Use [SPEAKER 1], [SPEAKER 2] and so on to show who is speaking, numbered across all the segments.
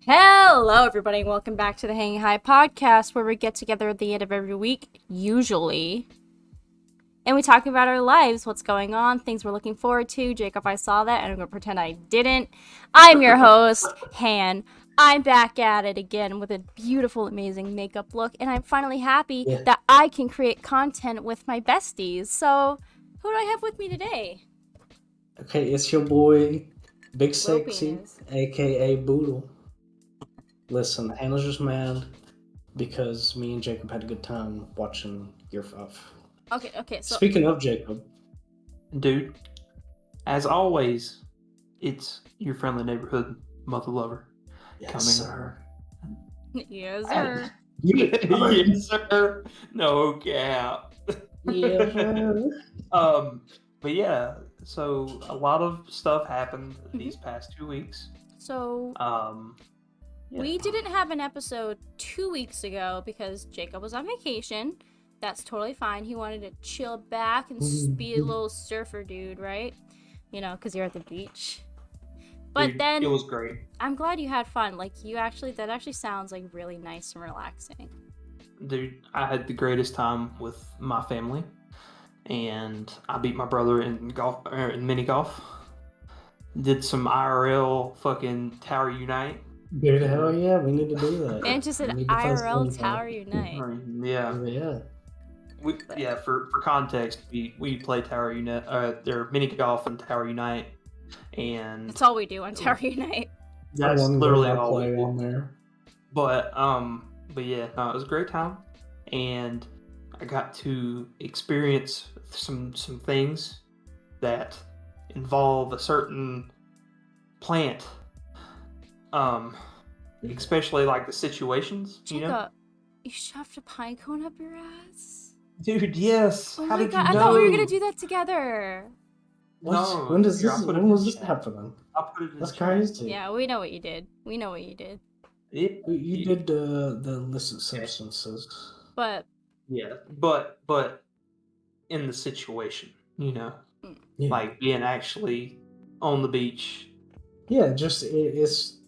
[SPEAKER 1] Hello, everybody, and welcome back to the Hanging High podcast, where we get together at the end of every week, usually, and we talk about our lives, what's going on, things we're looking forward to. Jacob, I saw that, and I'm going to pretend I didn't. I'm your host, Han. I'm back at it again with a beautiful, amazing makeup look, and I'm finally happy that I can create content with my besties. So, who do I have with me today?
[SPEAKER 2] Okay, it's your boy, Big
[SPEAKER 1] Lil
[SPEAKER 2] Sexy,
[SPEAKER 1] Penis.
[SPEAKER 2] aka Boodle. Listen, Hannah's just mad because me and Jacob had a good time watching Gear 5.
[SPEAKER 1] Okay, so...
[SPEAKER 2] Speaking of Jacob.
[SPEAKER 3] Dude, as always, it's your friendly neighborhood mother lover.
[SPEAKER 2] Yes, sir.
[SPEAKER 1] Yes, sir.
[SPEAKER 3] Yes, sir. No cap.
[SPEAKER 2] Yes, sir.
[SPEAKER 3] But yeah, so a lot of stuff happened these past 2 weeks.
[SPEAKER 1] So...
[SPEAKER 3] Yeah.
[SPEAKER 1] We didn't have an episode 2 weeks ago because Jacob was on vacation. That's totally fine. He wanted to chill back and be a little surfer dude, right? You know, because you're at the beach. But
[SPEAKER 3] Dude,
[SPEAKER 1] then...
[SPEAKER 3] it was great.
[SPEAKER 1] I'm glad you had fun. Like, that actually sounds, like, really nice and relaxing.
[SPEAKER 3] Dude, I had the greatest time with my family. And I beat my brother in mini golf. Did some IRL fucking Tower Unite.
[SPEAKER 2] Dude, hell yeah, we need to do that.
[SPEAKER 1] Man just said IRL Tower Unite.
[SPEAKER 3] Yeah. For context, we play Tower Unite, they're mini golf and Tower Unite, and
[SPEAKER 1] That's all we do on Tower Unite.
[SPEAKER 3] that's literally all we
[SPEAKER 2] play
[SPEAKER 3] do.
[SPEAKER 2] on there.
[SPEAKER 3] But yeah, no, it was a great time, and I got to experience some things that involve a certain plant. Especially like the situations,
[SPEAKER 1] Jacob, you shoved a pine cone up your ass?
[SPEAKER 3] Dude, yes.
[SPEAKER 1] Oh
[SPEAKER 3] How
[SPEAKER 1] my
[SPEAKER 3] did
[SPEAKER 1] god,
[SPEAKER 3] you
[SPEAKER 1] I
[SPEAKER 3] know?
[SPEAKER 1] thought we were gonna do that together.
[SPEAKER 2] What?
[SPEAKER 3] No,
[SPEAKER 2] When
[SPEAKER 3] here, I'll put it
[SPEAKER 2] when
[SPEAKER 3] in
[SPEAKER 2] was
[SPEAKER 3] the
[SPEAKER 2] this
[SPEAKER 3] chat.
[SPEAKER 2] happening?
[SPEAKER 3] I'll put it in
[SPEAKER 2] That's
[SPEAKER 3] the chat.
[SPEAKER 2] crazy.
[SPEAKER 1] Yeah, we know what you did.
[SPEAKER 2] You did the illicit substances.
[SPEAKER 1] But
[SPEAKER 3] Yeah, but in the situation,
[SPEAKER 2] Yeah.
[SPEAKER 3] like being actually on the beach.
[SPEAKER 2] Yeah, just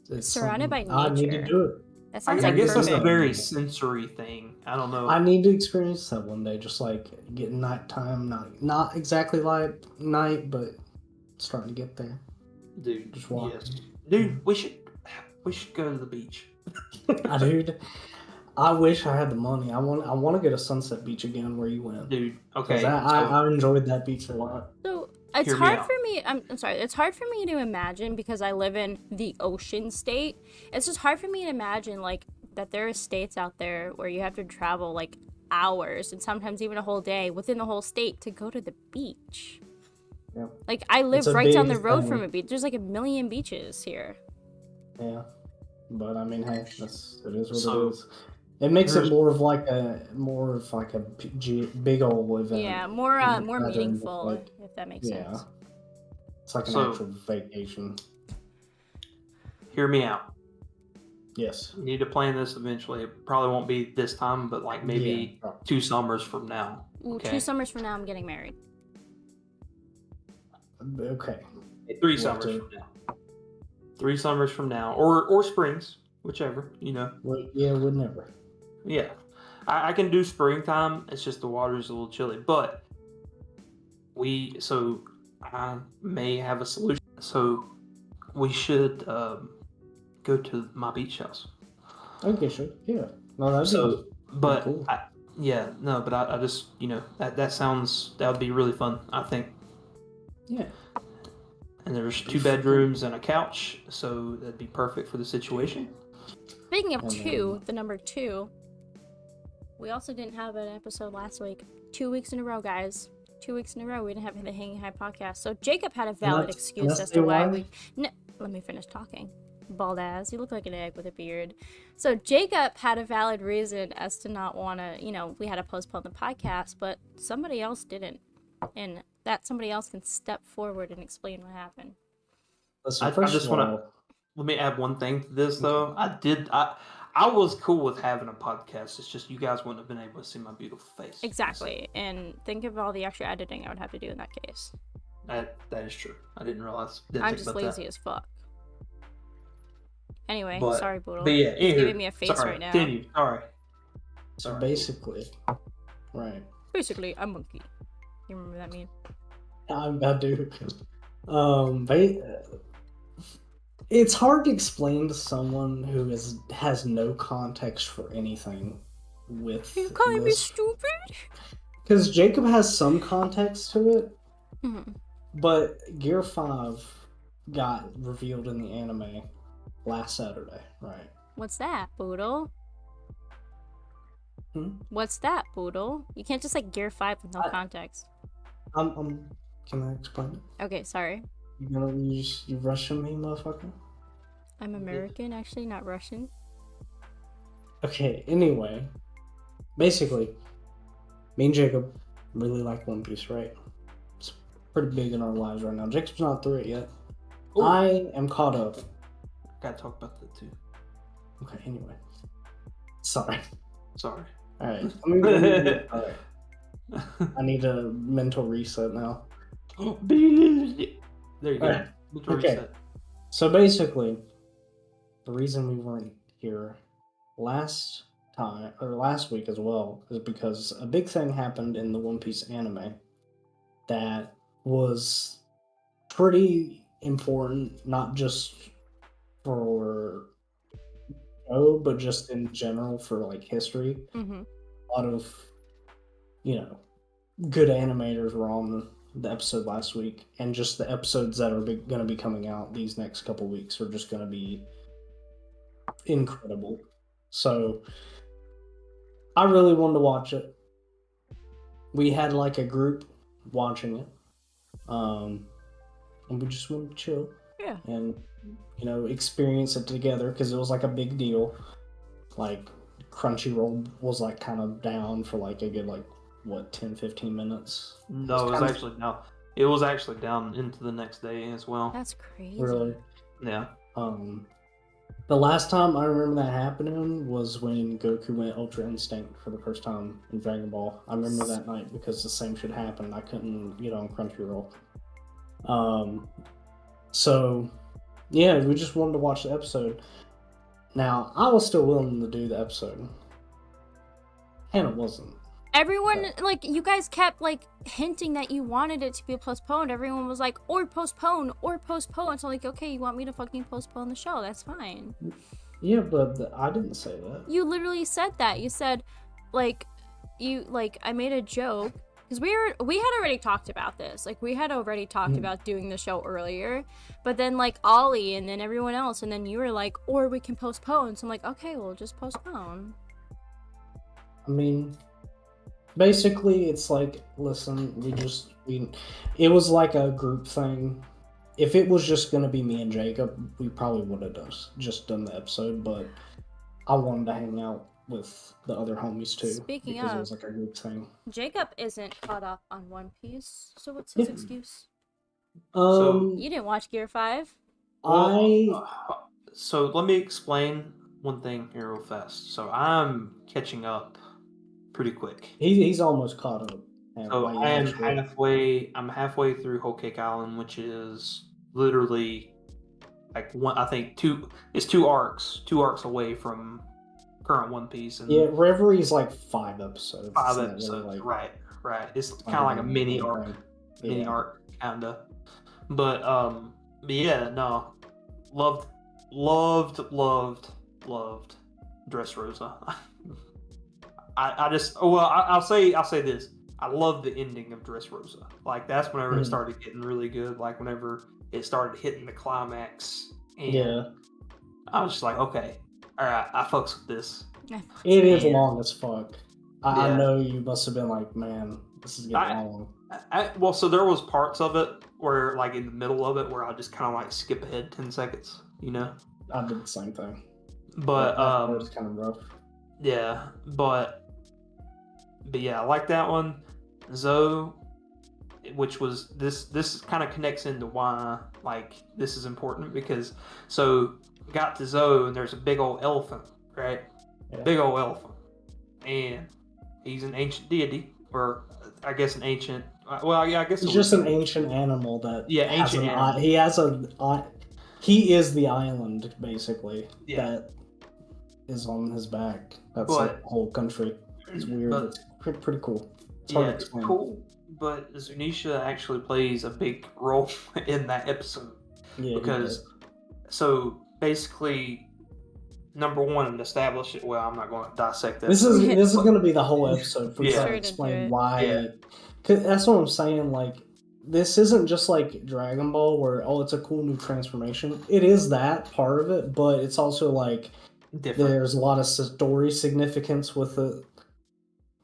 [SPEAKER 2] it's
[SPEAKER 1] surrounded by
[SPEAKER 2] I need to
[SPEAKER 1] nature.
[SPEAKER 2] do it.
[SPEAKER 1] That
[SPEAKER 3] I
[SPEAKER 1] sounds like
[SPEAKER 3] guess
[SPEAKER 1] perfect.
[SPEAKER 3] it's a very sensory thing. I don't know.
[SPEAKER 2] I need to experience that one day, just like getting nighttime, not exactly like night, but starting to get there.
[SPEAKER 3] Dude,
[SPEAKER 2] Just walk.
[SPEAKER 3] yes. Dude, we should go to the beach.
[SPEAKER 2] Dude, I wish I had the money. I want to go to Sunset Beach again where you went.
[SPEAKER 3] Dude, okay.
[SPEAKER 2] I enjoyed that beach a lot.
[SPEAKER 1] So it's
[SPEAKER 3] Hear me
[SPEAKER 1] hard
[SPEAKER 3] out.
[SPEAKER 1] for me. I'm sorry. It's hard for me to imagine because I live in the ocean state. It's just hard for me to imagine like that there are states out there where you have to travel like hours and sometimes even a whole day within the whole state to go to the beach.
[SPEAKER 2] Yeah.
[SPEAKER 1] Like I live
[SPEAKER 2] It's a
[SPEAKER 1] right down
[SPEAKER 2] big
[SPEAKER 1] the road
[SPEAKER 2] thing.
[SPEAKER 1] from a beach. There's like a million beaches here.
[SPEAKER 2] Yeah, but I mean, hey, it is what
[SPEAKER 3] So,
[SPEAKER 2] it is. It makes it
[SPEAKER 3] here's-
[SPEAKER 2] more of like a big old event.
[SPEAKER 1] Yeah, more
[SPEAKER 2] rather than just
[SPEAKER 1] meaningful,
[SPEAKER 2] like-
[SPEAKER 1] if that makes
[SPEAKER 2] Yeah,
[SPEAKER 1] sense.
[SPEAKER 2] it's like an
[SPEAKER 3] So-
[SPEAKER 2] actual vacation.
[SPEAKER 3] Hear me out.
[SPEAKER 2] Yes.
[SPEAKER 3] We need to plan this eventually. It probably won't be this time, but like maybe
[SPEAKER 2] Yeah.
[SPEAKER 3] 2 summers from now.
[SPEAKER 1] Ooh,
[SPEAKER 3] Okay.
[SPEAKER 1] 2 summers from now, I'm getting married.
[SPEAKER 2] Okay.
[SPEAKER 3] 3
[SPEAKER 2] We'll
[SPEAKER 3] summers
[SPEAKER 2] have to-
[SPEAKER 3] from now. 3 summers from now, or springs, whichever.
[SPEAKER 2] Well, yeah, whenever.
[SPEAKER 3] Yeah, I can do springtime. It's just the water's a little chilly, but I may have a solution. So we should go to my beach house.
[SPEAKER 2] Okay, sure. Yeah. No, that'd
[SPEAKER 3] So, but
[SPEAKER 2] cool.
[SPEAKER 3] I just that would be really fun. I think.
[SPEAKER 2] Yeah.
[SPEAKER 3] And there's 2 bedrooms and a couch, so that'd be perfect for the situation.
[SPEAKER 1] Speaking of
[SPEAKER 2] And
[SPEAKER 1] 2, the number 2, we also didn't have an episode last week. 2 weeks in a row, guys. 2 weeks in a row, we didn't have the Hanging High podcast. So Jacob had a valid excuse as to why we... No, let me finish talking. Bald ass. You look like an egg with a beard. So Jacob had a valid reason as to not want to, we had to postpone the podcast, but somebody else didn't. And that somebody else can step forward and explain what happened.
[SPEAKER 2] Listen,
[SPEAKER 3] I
[SPEAKER 2] first
[SPEAKER 3] just
[SPEAKER 2] of
[SPEAKER 3] wanna-
[SPEAKER 2] all,
[SPEAKER 3] Let me add one thing to this though. I was cool with having a podcast. It's just you guys wouldn't have been able to see my beautiful face.
[SPEAKER 1] Exactly. And think of all the extra editing I would have to do in that case.
[SPEAKER 3] That is true. I didn't realize.
[SPEAKER 1] I'm just lazy as fuck. Anyway,
[SPEAKER 3] But,
[SPEAKER 1] sorry, Boodle.
[SPEAKER 3] But yeah,
[SPEAKER 1] He's
[SPEAKER 3] anywho,
[SPEAKER 1] giving me a face
[SPEAKER 3] sorry,
[SPEAKER 1] right now.
[SPEAKER 3] continue. Sorry.
[SPEAKER 2] So basically, right.
[SPEAKER 1] Basically, a monkey. You remember that meme?
[SPEAKER 2] I do. It's hard to explain to someone who has no context for anything with
[SPEAKER 1] You calling me
[SPEAKER 2] this.
[SPEAKER 1] stupid?
[SPEAKER 2] Because Jacob has some context to it,
[SPEAKER 1] Mm-hmm.
[SPEAKER 2] but Gear 5 got revealed in the anime last Saturday, right?
[SPEAKER 1] What's that, Boodle? What's that, Boodle? You can't just like Gear 5 with no context.
[SPEAKER 2] Can I explain it?
[SPEAKER 1] Okay, sorry.
[SPEAKER 2] You Russian me, motherfucker?
[SPEAKER 1] I'm American, actually, not Russian.
[SPEAKER 2] Okay, anyway. Basically, me and Jacob really like One Piece, right? It's pretty big in our lives right now. Jacob's not through it yet. Ooh. I am caught up.
[SPEAKER 3] Gotta talk about that too.
[SPEAKER 2] Okay, anyway. Sorry. Alright. Alright. I need a mental reset now.
[SPEAKER 3] There you go.
[SPEAKER 2] Right.
[SPEAKER 3] Mental
[SPEAKER 2] Okay.
[SPEAKER 3] reset.
[SPEAKER 2] So basically, the reason we weren't here last week as well is because a big thing happened in the One Piece anime that was pretty important, not just for but just in general for like history.
[SPEAKER 1] Mm-hmm.
[SPEAKER 2] A lot of good animators were on the episode last week, and just the episodes that are going to be coming out these next couple weeks are just going to be incredible. So I really wanted to watch it. We had like a group watching it, and we just wanted to chill, and experience it together because it was like a big deal. Like Crunchyroll was like kind of down for like a good 10-15 minutes.
[SPEAKER 3] No, it was actually down into the next day as well.
[SPEAKER 1] That's crazy.
[SPEAKER 2] Really?
[SPEAKER 3] Yeah.
[SPEAKER 2] The last time I remember that happening was when Goku went Ultra Instinct for the first time in Dragon Ball. I remember that night because the same shit happened. I couldn't get on Crunchyroll. So yeah, we just wanted to watch the episode. Now, I was still willing to do the episode. Hannah wasn't.
[SPEAKER 1] Everyone, you guys kept, hinting that you wanted it to be postponed. Everyone was like, or postpone. So, okay, you want me to fucking postpone the show? That's fine.
[SPEAKER 2] Yeah, but I didn't say that.
[SPEAKER 1] You literally said that. You said, I made a joke. Because we had already talked about this. We had already talked about doing the show earlier. But then, Ollie and then everyone else. And then you were like, or we can postpone. So I'm like, okay, we'll just postpone.
[SPEAKER 2] I mean, basically, it's listen, it was like a group thing. If it was just going to be me and Jacob, we probably would have just done the episode. But I wanted to hang out with the other homies too.
[SPEAKER 1] Speaking
[SPEAKER 2] because
[SPEAKER 1] of,
[SPEAKER 2] it was like a group thing.
[SPEAKER 1] Jacob isn't caught up on One Piece, so what's his excuse?
[SPEAKER 3] So
[SPEAKER 1] you didn't watch Gear 5?
[SPEAKER 3] So let me explain one thing here real fast. So I'm catching up pretty quick.
[SPEAKER 2] He's almost caught up.
[SPEAKER 3] So I'm halfway through Whole Cake Island, which is literally two arcs away from current One Piece. And
[SPEAKER 2] yeah, Reverie's 5 episodes.
[SPEAKER 3] 5 episodes, really right. It's kind of like a mini arc, kinda. But yeah, no, loved Dressrosa. I'll say this. I love the ending of Dressrosa. That's whenever it started getting really good. Whenever it started hitting the climax, and I was just like, okay, all right, I fucks with this.
[SPEAKER 2] It is long as fuck. I know you must have been like, man, this is getting long.
[SPEAKER 3] Well, so there was parts of it where, in the middle of it, where I just kind of skip ahead 10 seconds.
[SPEAKER 2] I did the same thing.
[SPEAKER 3] But
[SPEAKER 2] that part is kind of rough.
[SPEAKER 3] Yeah, but yeah, I like that one. Zoe, which was this kind of connects into why this is important, because got to Zoe and there's a big old elephant, right? Yeah. Big old elephant, and he's an ancient deity, or I guess an ancient. Well, yeah, I guess
[SPEAKER 2] it's just an ancient animal that.
[SPEAKER 3] Yeah, ancient animal.
[SPEAKER 2] He has an eye. he is the island, basically.
[SPEAKER 3] Yeah.
[SPEAKER 2] That is on his back. That's
[SPEAKER 3] But-
[SPEAKER 2] like the whole country. It's weird.
[SPEAKER 3] But-
[SPEAKER 2] It's pretty cool. It's
[SPEAKER 3] Yeah,
[SPEAKER 2] hard to
[SPEAKER 3] it's
[SPEAKER 2] explain.
[SPEAKER 3] cool. But Zunisha actually plays a big role in that episode.
[SPEAKER 2] Yeah, he
[SPEAKER 3] Because,
[SPEAKER 2] does.
[SPEAKER 3] so basically, number one, and establish it. Well, I'm not going to dissect that.
[SPEAKER 2] This is going to be the whole episode. If we
[SPEAKER 3] Yeah.
[SPEAKER 2] try to
[SPEAKER 1] Straight into
[SPEAKER 2] explain
[SPEAKER 1] it.
[SPEAKER 2] why.
[SPEAKER 3] Yeah.
[SPEAKER 2] 'Cause that's what I'm saying. Like, this isn't just like Dragon Ball, where it's a cool new transformation. It is that part of it, but it's also like
[SPEAKER 3] different.
[SPEAKER 2] there's a lot of story significance with it.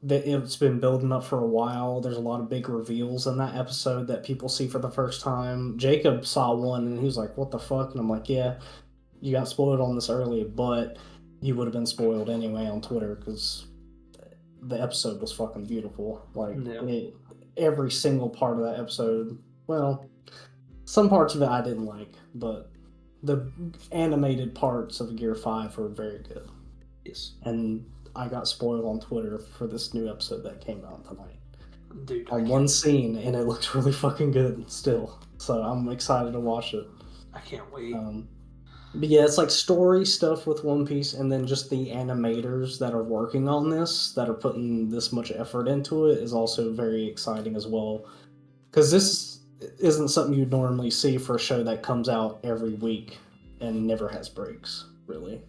[SPEAKER 2] That it's been building up for a while. There's a lot of big reveals in that episode that people see for the first time. Jacob saw one and he was like, "What the fuck?" And I'm like, "Yeah, you got spoiled on this early, but you would have been spoiled anyway on Twitter because the episode was fucking beautiful. Like
[SPEAKER 3] Yeah.
[SPEAKER 2] every single part of that episode. Well, some parts of it I didn't like, but the animated parts of Gear 5 were very good.
[SPEAKER 3] Yes.
[SPEAKER 2] And I got spoiled on Twitter for this new episode that came out tonight.
[SPEAKER 3] Dude.
[SPEAKER 2] On one scene, and it looks really fucking good still. So I'm excited to watch it.
[SPEAKER 3] I can't wait.
[SPEAKER 2] But yeah, it's like story stuff with One Piece, and then just the animators that are working on this, that are putting this much effort into it, is also very exciting as well. Because this isn't something you'd normally see for a show that comes out every week and never has breaks, really.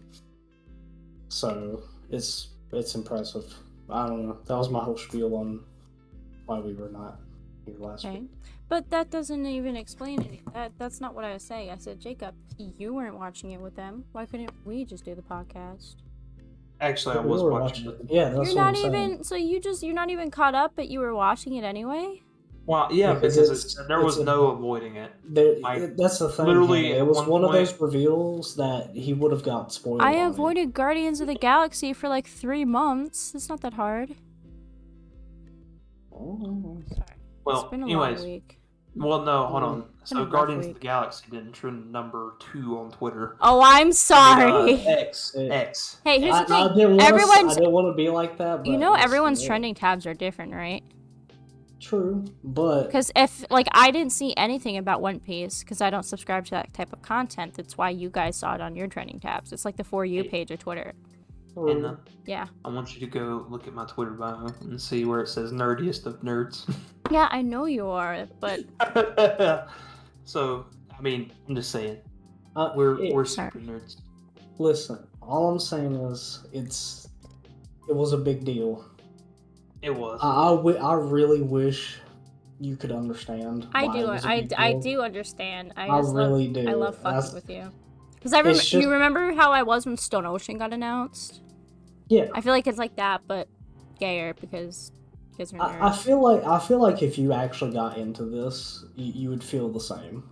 [SPEAKER 2] So it's impressive. I don't know. That was my whole spiel on why we were not here last week.
[SPEAKER 1] But that doesn't even explain it. That's not what I was saying. I said, Jacob, you weren't watching it with them. Why couldn't we just do the podcast?
[SPEAKER 3] Actually, I
[SPEAKER 2] We
[SPEAKER 3] was
[SPEAKER 2] were
[SPEAKER 3] watching it.
[SPEAKER 2] Yeah, that's
[SPEAKER 1] You're
[SPEAKER 2] what
[SPEAKER 1] not
[SPEAKER 2] I'm saying.
[SPEAKER 1] even. So you're not even caught up, but you were watching it anyway.
[SPEAKER 3] Well, yeah,
[SPEAKER 2] Because
[SPEAKER 3] because there was
[SPEAKER 2] it's a-
[SPEAKER 3] no avoiding it.
[SPEAKER 2] That's the thing.
[SPEAKER 3] literally
[SPEAKER 2] Hannah. It
[SPEAKER 3] at
[SPEAKER 2] was
[SPEAKER 3] one
[SPEAKER 2] one of
[SPEAKER 3] point-
[SPEAKER 2] those reveals that he would have got spoiled.
[SPEAKER 1] I
[SPEAKER 2] on it.
[SPEAKER 1] avoided Guardians of the Galaxy for like 3 months. It's not that hard.
[SPEAKER 2] Oh.
[SPEAKER 1] Sorry.
[SPEAKER 3] Well,
[SPEAKER 1] It's been a
[SPEAKER 3] anyways.
[SPEAKER 1] long week.
[SPEAKER 3] Well, no, hold on.
[SPEAKER 1] been a
[SPEAKER 3] So
[SPEAKER 1] rough
[SPEAKER 3] Guardians of
[SPEAKER 1] week.
[SPEAKER 3] the Galaxy didn't trend number 2 on Twitter.
[SPEAKER 1] Oh, I'm sorry.
[SPEAKER 3] X.
[SPEAKER 1] Hey, here's the
[SPEAKER 2] I
[SPEAKER 1] thing.
[SPEAKER 2] didn't
[SPEAKER 1] Everyone's.
[SPEAKER 2] want to be like that. But
[SPEAKER 1] You know,
[SPEAKER 2] it's-
[SPEAKER 1] everyone's
[SPEAKER 2] yeah,
[SPEAKER 1] trending tabs are different, right?
[SPEAKER 2] True, but
[SPEAKER 1] Because if, like, I didn't see anything about One Piece because I don't subscribe to that type of content. That's why you guys saw it on your trending tabs. It's like the For You page of Twitter.
[SPEAKER 3] And
[SPEAKER 1] Yeah.
[SPEAKER 3] I want you to go look at my Twitter bio and see where it says nerdiest of nerds.
[SPEAKER 1] Yeah, I know you are, but
[SPEAKER 3] So, I mean, I'm just saying.
[SPEAKER 2] uh,
[SPEAKER 3] We're
[SPEAKER 1] Sorry.
[SPEAKER 3] super nerds.
[SPEAKER 2] listen. All I'm saying is it was a big deal.
[SPEAKER 3] It was.
[SPEAKER 2] I really wish you could understand.
[SPEAKER 1] I
[SPEAKER 2] why
[SPEAKER 1] do.
[SPEAKER 2] it was a big
[SPEAKER 1] I
[SPEAKER 2] deal.
[SPEAKER 1] do understand.
[SPEAKER 2] I
[SPEAKER 1] just
[SPEAKER 2] really
[SPEAKER 1] love,
[SPEAKER 2] do.
[SPEAKER 1] I love fucking
[SPEAKER 2] That's-
[SPEAKER 1] with you. Because
[SPEAKER 2] It's just-
[SPEAKER 1] you remember how I was when Stone Ocean got announced?
[SPEAKER 2] Yeah.
[SPEAKER 1] I feel like it's like that, but gayer because you guys are nerds.
[SPEAKER 2] I feel like if you actually got into this, you would feel the same.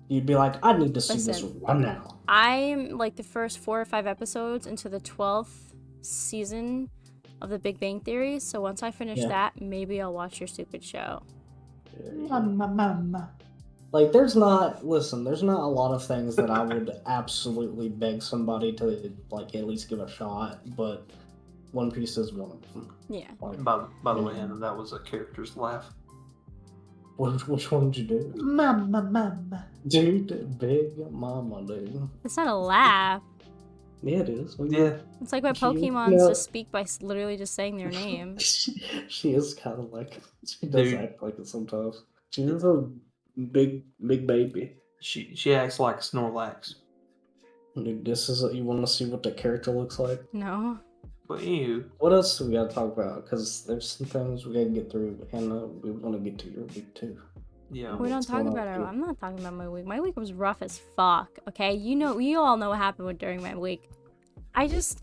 [SPEAKER 2] You'd be like, I need to see this
[SPEAKER 1] Listen.
[SPEAKER 2] right now.
[SPEAKER 1] I'm like the first 4 or 5 episodes into the 12th season of The Big Bang Theory, so once I finish
[SPEAKER 2] Yeah.
[SPEAKER 1] that, maybe I'll watch your stupid show.
[SPEAKER 2] Like, there's not a lot of things that I would absolutely beg somebody to, like, at least give a shot, but One Piece is one of them.
[SPEAKER 1] Yeah.
[SPEAKER 2] Like,
[SPEAKER 3] By the way, Hannah, that was a character's laugh.
[SPEAKER 2] which one did you do?
[SPEAKER 3] Mama.
[SPEAKER 2] Dude, Big Mama, dude.
[SPEAKER 1] It's not a laugh.
[SPEAKER 2] Yeah, it is.
[SPEAKER 3] Yeah.
[SPEAKER 1] It's like my
[SPEAKER 2] She-
[SPEAKER 1] Pokemons
[SPEAKER 2] yeah.
[SPEAKER 1] just speak by literally just saying their name.
[SPEAKER 2] She is kind of like, she does
[SPEAKER 3] Dude.
[SPEAKER 2] act like it sometimes. She is a big baby.
[SPEAKER 3] She acts like Snorlax.
[SPEAKER 2] Dude, this is you want to see what the character looks like.
[SPEAKER 1] No.
[SPEAKER 3] But anywho,
[SPEAKER 2] What else we gotta talk about? Because there's some things we gotta get through, and we want to get to your week too.
[SPEAKER 3] yeah.
[SPEAKER 1] We don't
[SPEAKER 2] What's
[SPEAKER 1] talk
[SPEAKER 2] going on
[SPEAKER 1] about
[SPEAKER 2] with you?
[SPEAKER 1] I'm not talking about my week. My week was rough as fuck. Okay, you all know what happened during my week. I just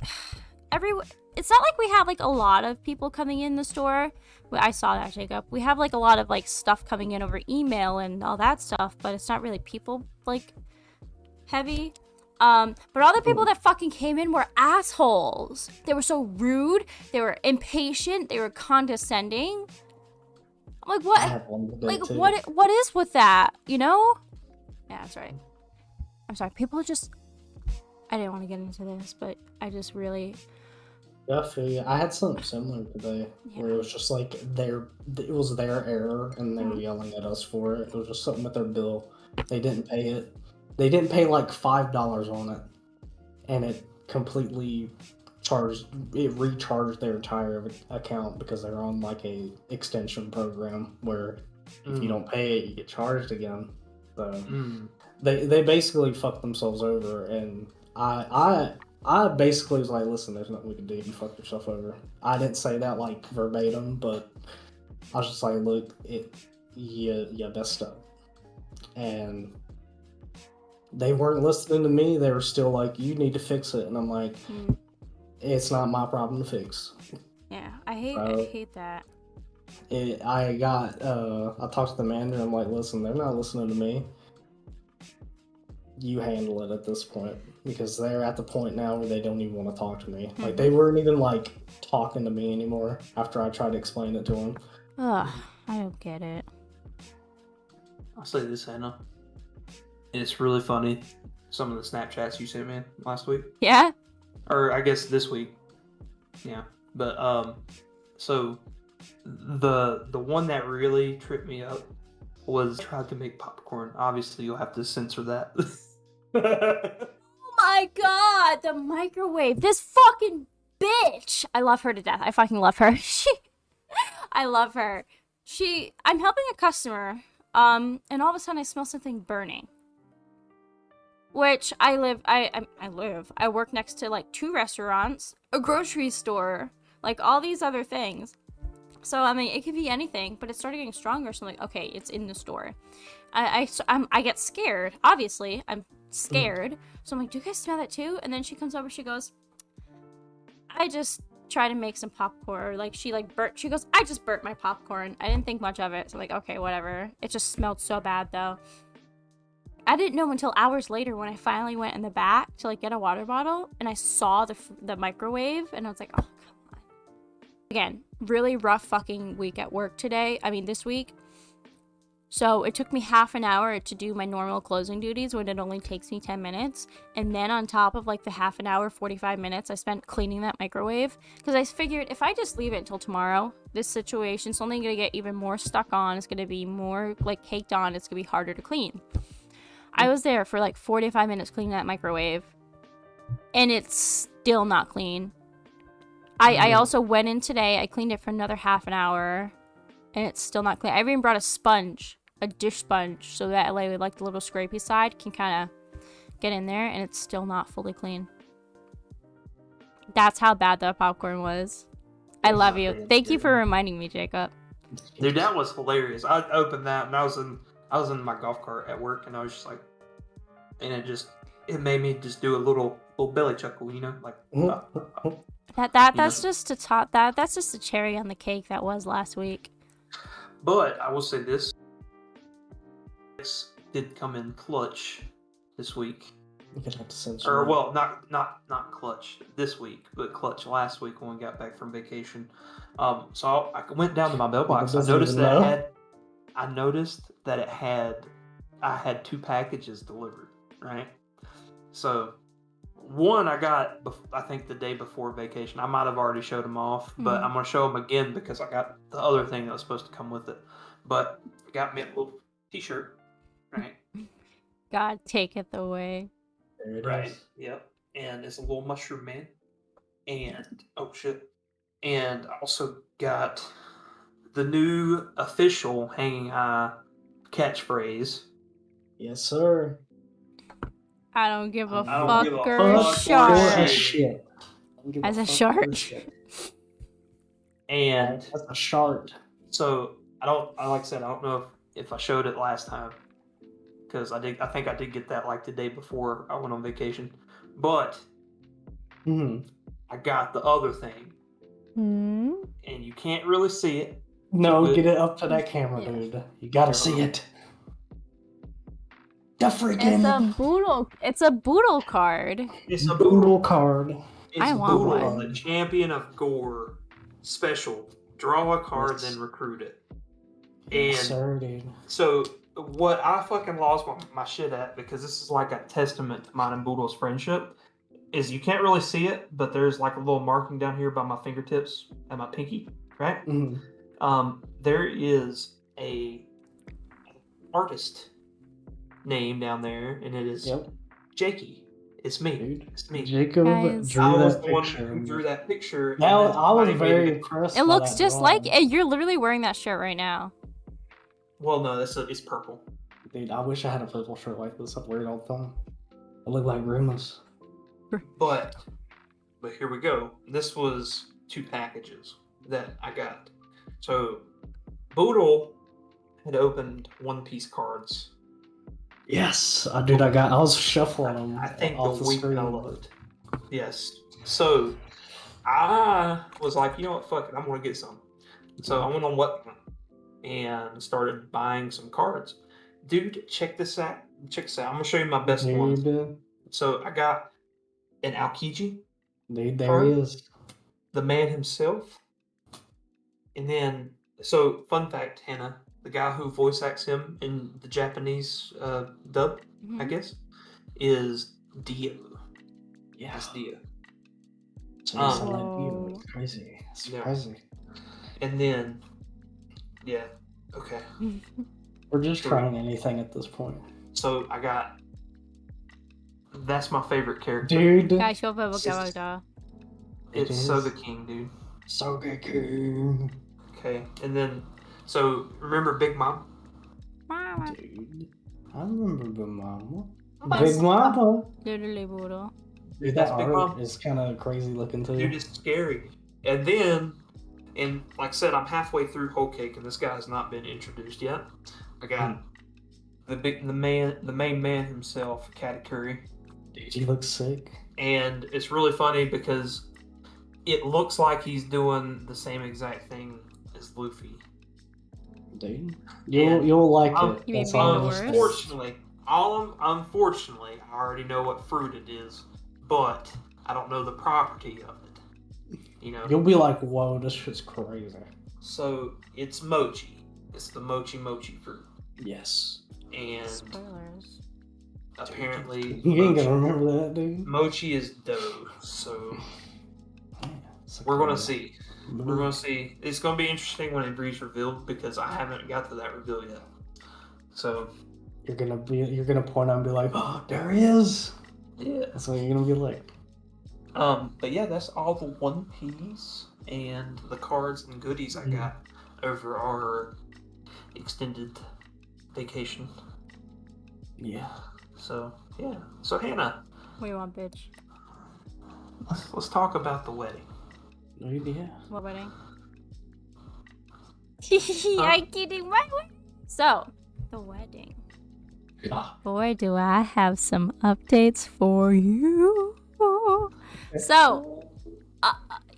[SPEAKER 1] it's not like we have like a lot of people coming in the store. I saw that, Jacob. We have like a lot of like stuff coming in over email and all that stuff, but it's not really people like heavy. But all the people that fucking came in were assholes. They were so rude. They were impatient. They were condescending. I'm like,
[SPEAKER 2] I
[SPEAKER 1] what?
[SPEAKER 2] had one today
[SPEAKER 1] Like
[SPEAKER 2] too.
[SPEAKER 1] what is with that, you know? Yeah, that's right. I'm sorry. People just I didn't want to get into this, but I just really
[SPEAKER 2] Yeah, I feel you. I had something similar today, where it was just like it was their error, and they were yelling at us for it. It was just something with their bill. They didn't pay it, They didn't pay like $5 on it, and it completely recharged their entire account because they're on like a extension program where if you don't pay it, you get charged again. So they basically fucked themselves over, and I basically was like, listen, there's nothing we can do. You fucked yourself over. I didn't say that like verbatim, but I was just like, look, you messed up. And they weren't listening to me. They were still like, you need to fix it. And I'm like, it's not my problem to fix.
[SPEAKER 1] Yeah, I hate that.
[SPEAKER 2] I talked to the manager. I'm like, listen, they're not listening to me. You handle it at this point, because they're at the point now where they don't even want to talk to me. Like, they weren't even like talking to me anymore after I tried to explain it to them.
[SPEAKER 1] Ugh, I don't get it.
[SPEAKER 3] I'll say this, Hannah. It's really funny. Some of the Snapchats you sent me last week.
[SPEAKER 1] Yeah?
[SPEAKER 3] Or I guess this week. Yeah. But so the one that really tripped me up was tried to make popcorn. Obviously you'll have to censor that.
[SPEAKER 1] Oh my god, the microwave. This fucking bitch. I love her to death. I fucking love her. I love her. I'm helping a customer, and all of a sudden I smell something burning. Which I work next to like 2 restaurants, a grocery store, like all these other things. So I mean, it could be anything, but it started getting stronger. So I'm like, okay, it's in the store. I get scared. Obviously, I'm scared. So I'm like, do you guys smell that too? And then she comes over. She goes, I just tried to make some popcorn. Like she burnt. She goes, I just burnt my popcorn. I didn't think much of it. So I'm like, okay, whatever. It just smelled so bad though. I didn't know until hours later when I finally went in the back to like get a water bottle and I saw the microwave and I was like, oh, come on. Again, really rough fucking week at work today. I mean, this week. So it took me half an hour to do my normal closing duties when it only takes me 10 minutes. And then on top of like the half an hour, 45 minutes I spent cleaning that microwave. Because I figured if I just leave it until tomorrow, this situation's only going to get even more stuck on. It's going to be more like caked on. It's going to be harder to clean. I was there for like 45 minutes cleaning that microwave. And it's still not clean. I also went in today. I cleaned it for another half an hour. And it's still not clean. I even brought a sponge. A dish sponge. So that like the little scrapey side can kind of get in there. And it's still not fully clean. That's how bad the popcorn was. I love you. Thank you for reminding me, Jacob.
[SPEAKER 3] Dude, that was hilarious. I opened that and I was in my golf cart at work and I was just like, and it made me just do a little belly chuckle, you know, like.
[SPEAKER 1] That's just a top. That's just a cherry on the cake that was last week.
[SPEAKER 3] But I will say this did come in clutch this week.
[SPEAKER 2] You're gonna have to censor.
[SPEAKER 3] Or well, not clutch this week, but clutch last week when we got back from vacation. So I went down to my mailbox. I noticed that I had 2 packages delivered, right? So one I got, I think the day before vacation. I might have already showed them off, but I'm going to show them again because I got the other thing that was supposed to come with it. But it got me a little t-shirt, right?
[SPEAKER 1] God taketh away.
[SPEAKER 2] There it
[SPEAKER 3] right.
[SPEAKER 2] is.
[SPEAKER 3] Yep. And it's a little mushroom man. And, oh shit. And I also got the new official Hanging High catchphrase.
[SPEAKER 2] Yes, sir.
[SPEAKER 1] I don't give a
[SPEAKER 3] I don't give a
[SPEAKER 1] fucker
[SPEAKER 3] fuck
[SPEAKER 1] shark.
[SPEAKER 2] Shit.
[SPEAKER 1] As a shark.
[SPEAKER 3] And
[SPEAKER 2] that's a shark.
[SPEAKER 3] So like I said, I don't know if I showed it last time because I think I did get that like the day before I went on vacation, but I got the other thing, and you can't really see it.
[SPEAKER 2] No, get it up to that camera, dude. You gotta see it. The freaking.
[SPEAKER 1] It's a boodle card.
[SPEAKER 3] It's a
[SPEAKER 2] boodle card.
[SPEAKER 3] It's
[SPEAKER 1] I want
[SPEAKER 3] Boodle,
[SPEAKER 1] one.
[SPEAKER 3] the champion of gore special. Draw a card, then recruit it. And
[SPEAKER 2] sir, dude.
[SPEAKER 3] So what I fucking lost my shit at, because this is like a testament to mine and Boodle's friendship, is you can't really see it, but there's like a little marking down here by my fingertips and my pinky, right? There is a artist name down there, and it is Jakey. It's me.
[SPEAKER 2] Dude,
[SPEAKER 3] It's me.
[SPEAKER 2] Jacob
[SPEAKER 1] Guys.
[SPEAKER 2] drew
[SPEAKER 3] I was
[SPEAKER 2] that
[SPEAKER 3] the one
[SPEAKER 2] picture.
[SPEAKER 3] who drew that picture.
[SPEAKER 2] That
[SPEAKER 3] and
[SPEAKER 2] was,
[SPEAKER 3] then
[SPEAKER 2] I was
[SPEAKER 3] made
[SPEAKER 2] very
[SPEAKER 3] it.
[SPEAKER 2] impressed.
[SPEAKER 1] It
[SPEAKER 2] by
[SPEAKER 1] looks
[SPEAKER 2] that
[SPEAKER 1] just
[SPEAKER 2] drawing.
[SPEAKER 1] like you're literally wearing that shirt right now.
[SPEAKER 3] Well, no, it's purple.
[SPEAKER 2] Dude, I wish I had a purple shirt like this. I'd wear it all the time. I look like Grimace.
[SPEAKER 3] But here we go. This was 2 packages that I got. So Boodle had opened One Piece cards.
[SPEAKER 2] Yes, dude, I was shuffling them.
[SPEAKER 3] I think
[SPEAKER 2] off
[SPEAKER 3] the week
[SPEAKER 2] screen.
[SPEAKER 3] I loved. Yes. So I was like, you know what, fuck it, I'm gonna get some. So I went on Whatnot and started buying some cards. Dude, check this out. Check this out. I'm gonna show you my best ones.
[SPEAKER 2] Dude,
[SPEAKER 3] So I got an Aokiji,
[SPEAKER 2] there
[SPEAKER 3] card.
[SPEAKER 2] he is.
[SPEAKER 3] the man himself, and then fun fact, Hannah, the guy who voice acts him in the Japanese dub, I guess, is Dio.
[SPEAKER 2] Yeah,
[SPEAKER 3] It's Dio.
[SPEAKER 2] so you sound like you. It's crazy. It's
[SPEAKER 3] Yeah.
[SPEAKER 2] crazy.
[SPEAKER 3] And then, yeah, okay.
[SPEAKER 2] We're just trying anything at this point.
[SPEAKER 3] So I got. That's my favorite character.
[SPEAKER 2] Dude.
[SPEAKER 1] Guys, show up
[SPEAKER 3] It's
[SPEAKER 2] is.
[SPEAKER 3] Soga King, dude.
[SPEAKER 2] Soga King.
[SPEAKER 3] Okay, and then, so remember Big Mom?
[SPEAKER 2] Dude. I remember Big Mama.
[SPEAKER 1] Yes.
[SPEAKER 2] Big Mama.
[SPEAKER 1] Literally brutal.
[SPEAKER 2] Dude,
[SPEAKER 3] That's
[SPEAKER 2] that
[SPEAKER 3] Big
[SPEAKER 2] art
[SPEAKER 3] Mom.
[SPEAKER 2] is kind of crazy looking too.
[SPEAKER 3] Dude, it's scary. And then, and like I said, I'm halfway through Whole Cake, and this guy has not been introduced yet. I got the main man himself, Katakuri.
[SPEAKER 2] Dude, he looks sick.
[SPEAKER 3] And it's really funny because it looks like he's doing the same exact thing as Luffy.
[SPEAKER 2] Dude,
[SPEAKER 3] And
[SPEAKER 2] you'll like
[SPEAKER 3] I'm-
[SPEAKER 2] it.
[SPEAKER 1] You mean
[SPEAKER 2] That's all
[SPEAKER 1] maybe
[SPEAKER 2] I'm saying.
[SPEAKER 3] Unfortunately, I already know what fruit it is, but I don't know the property of it. You know.
[SPEAKER 2] You'll be like, whoa, this shit's crazy.
[SPEAKER 3] So it's mochi. It's the mochi fruit,
[SPEAKER 2] Yes.
[SPEAKER 3] and
[SPEAKER 1] Spoilers.
[SPEAKER 3] apparently
[SPEAKER 2] You ain't gonna remember that, dude.
[SPEAKER 3] mochi is dough. So
[SPEAKER 2] Yeah, it's
[SPEAKER 3] we're gonna
[SPEAKER 2] okay.
[SPEAKER 3] see. We're gonna see. It's gonna be interesting when it reads revealed because I haven't got to that reveal yet. So
[SPEAKER 2] You're gonna point out and be like, oh, there he is.
[SPEAKER 3] yeah.
[SPEAKER 2] That's what you're gonna be like.
[SPEAKER 3] But yeah, that's all the One Piece and the cards and goodies I got over our extended vacation.
[SPEAKER 2] Yeah.
[SPEAKER 3] So yeah. So Hannah,
[SPEAKER 1] What do you want, bitch?
[SPEAKER 3] let's talk about the wedding.
[SPEAKER 2] Dude, yeah.
[SPEAKER 1] What wedding? I'm kidding. What? So, the wedding.
[SPEAKER 2] Ah.
[SPEAKER 1] Boy, do I have some updates for you. So,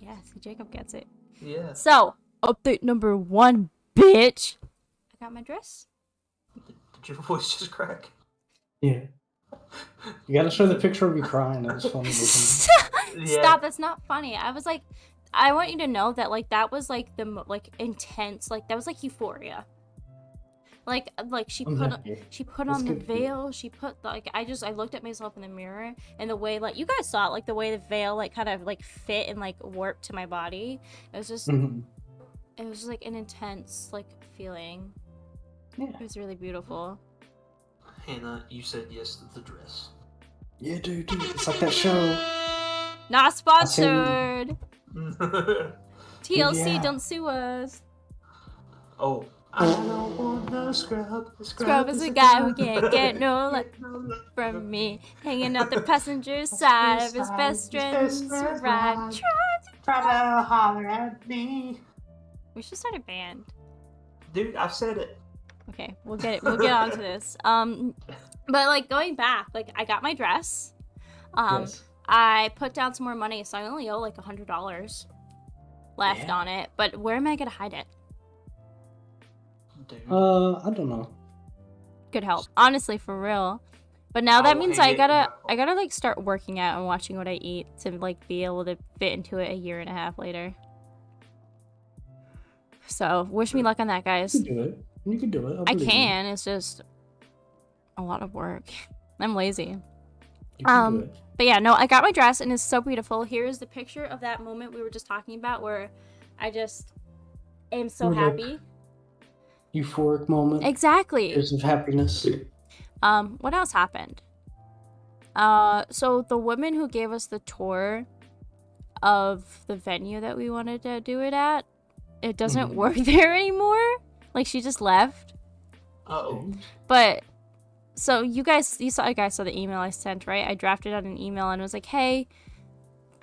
[SPEAKER 1] yeah, see, Jacob gets it.
[SPEAKER 3] Yeah.
[SPEAKER 1] So, update number 1, bitch. I got my dress.
[SPEAKER 3] Did your voice just crack?
[SPEAKER 2] Yeah. You gotta show the picture of you crying. That was funny. Looking.
[SPEAKER 3] Yeah.
[SPEAKER 1] Stop, that's not funny. I was like, I want you to know that, like, that was, like, the, intense, like, that was, like, euphoria. Like she
[SPEAKER 2] I'm
[SPEAKER 1] put
[SPEAKER 2] happy.
[SPEAKER 1] on
[SPEAKER 2] That's
[SPEAKER 1] the
[SPEAKER 2] good for you.
[SPEAKER 1] veil. She put like I looked at myself in the mirror and the way like you guys saw it, like the way the veil like kind of like fit and like warped to my body. It was just
[SPEAKER 2] Mhm.
[SPEAKER 1] it was just like an intense like feeling.
[SPEAKER 2] Yeah.
[SPEAKER 1] It was really beautiful.
[SPEAKER 3] Hannah, you said yes to the dress.
[SPEAKER 2] Yeah, dude. It's like that show.
[SPEAKER 1] Not sponsored. TLC,
[SPEAKER 2] Yeah.
[SPEAKER 1] don't sue us.
[SPEAKER 3] Oh. I don't want no scrub.
[SPEAKER 1] Scrub is a guy who can't get no love from me. Hanging out the passenger side of his best friend's ride.
[SPEAKER 3] Try to holler at me.
[SPEAKER 1] We should start a band.
[SPEAKER 3] Dude, I've said it.
[SPEAKER 1] Okay, we'll get on to this. But like going back, like I got my dress.
[SPEAKER 2] Yes.
[SPEAKER 1] I put down some more money, so I only owe like $100 left on it. But where am I gonna hide it?
[SPEAKER 3] Dude.
[SPEAKER 2] I don't know.
[SPEAKER 1] Could help, honestly, for real. But now that
[SPEAKER 3] I'll
[SPEAKER 1] means
[SPEAKER 3] hang
[SPEAKER 1] I
[SPEAKER 3] it in
[SPEAKER 1] gotta
[SPEAKER 3] my
[SPEAKER 1] like start working out and watching what I eat to like be able to fit into it a year and a half later. So wish me luck on that, guys.
[SPEAKER 2] You can do it. You can do it.
[SPEAKER 1] I
[SPEAKER 2] believe you.
[SPEAKER 1] can. It's just a lot of work. I'm lazy.
[SPEAKER 2] You can do it.
[SPEAKER 1] But yeah, no, I got my dress and it's so beautiful. Here's the picture of that moment we were just talking about where I just am so
[SPEAKER 2] You're like-
[SPEAKER 1] happy.
[SPEAKER 2] Euphoric moment.
[SPEAKER 1] Exactly.
[SPEAKER 2] Tears of happiness.
[SPEAKER 1] What else happened? So the woman who gave us the tour of the venue that we wanted to do it at, it doesn't work there anymore. Like, she just left.
[SPEAKER 3] Oh.
[SPEAKER 1] But so you guys saw the email I sent, right? I drafted out an email and was like, hey,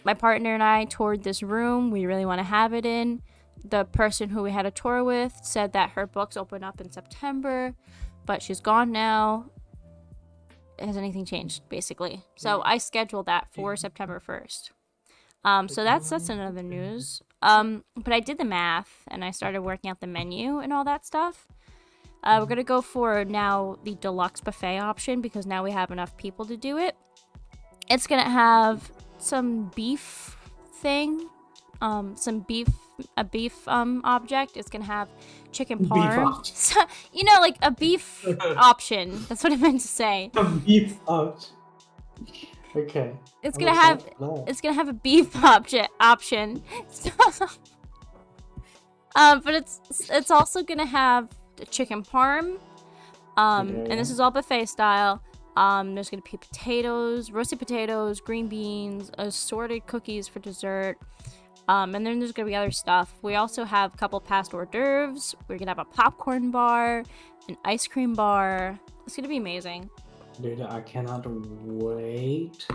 [SPEAKER 1] my partner and I toured this room. We really want to have it in. The person who we had a tour with said that her books open up in September, but she's gone now. Has anything changed, basically? So I scheduled that for September 1st. So that's another news. But I did the math and I started working out the menu and all that stuff. We're gonna go for now the deluxe buffet option because now we have enough people to do it. It's gonna have some beef thing, a beef object. It's gonna have chicken parm. You know, like a beef option. That's what I meant to say.
[SPEAKER 2] A beef option. Okay.
[SPEAKER 1] It's gonna have a beef option. But it's also gonna have the chicken parm. And this is all buffet style. There's gonna be potatoes, roasted potatoes, green beans, assorted cookies for dessert. And then there's gonna be other stuff. We also have a couple past hors d'oeuvres. We're gonna have a popcorn bar, an ice cream bar. It's gonna be amazing.
[SPEAKER 2] Dude, I cannot wait.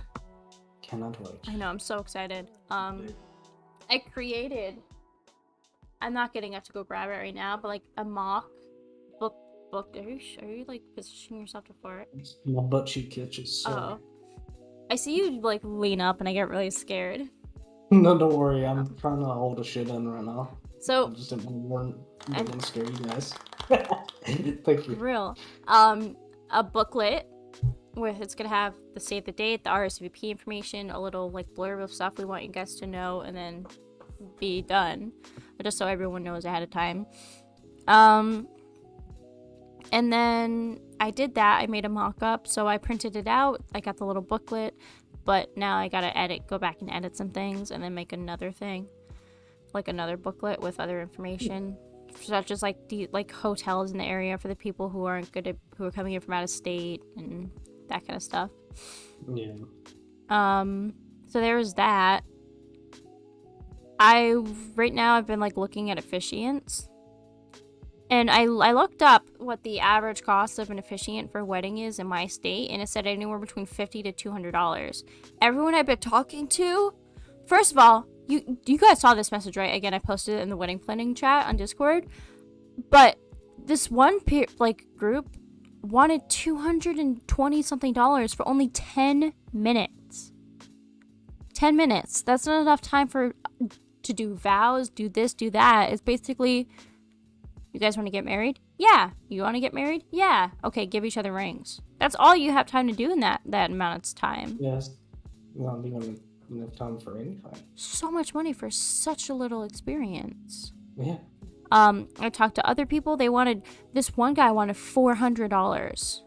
[SPEAKER 1] I know, I'm so excited. I created. I'm not getting up to go grab it right now, but like a mock book. Are you like positioning yourself to fart?
[SPEAKER 2] My butt cheek itches.
[SPEAKER 1] Oh, I see you like lean up, and I get really scared.
[SPEAKER 2] No, don't worry. I'm trying to hold a shit in right now.
[SPEAKER 1] So
[SPEAKER 2] I just didn't want to scare you guys. Thank you.
[SPEAKER 1] Real. A booklet with it's gonna have the save the date, the RSVP information, a little like blurb of stuff we want you guys to know, and then be done. But just so everyone knows ahead of time. And then I did that. I made a mock-up, so I printed it out. I got the little booklet, but now I gotta go back and edit some things, and then make another thing, like another booklet with other information, such as like the hotels in the area for the people who are coming in from out of state and that kind of stuff.
[SPEAKER 2] Yeah.
[SPEAKER 1] So there was that. Right now I've been like looking at officiants. And I looked up what the average cost of an officiant for a wedding is in my state, and it said anywhere between $50 to $200. Everyone I've been talking to, first of all, you guys saw this message, right? Again, I posted it in the wedding planning chat on Discord. But this one group wanted $220 something for only 10 minutes. 10 minutes. That's not enough time to do vows, do this, do that. It's basically, you guys want to get married? Yeah. You want to get married? Yeah. Okay, give each other rings. That's all you have time to do in that amount of time.
[SPEAKER 2] Yes. Not even enough time for anything.
[SPEAKER 1] So much money for such a little experience.
[SPEAKER 2] Yeah.
[SPEAKER 1] I talked to other people. This one guy wanted $400.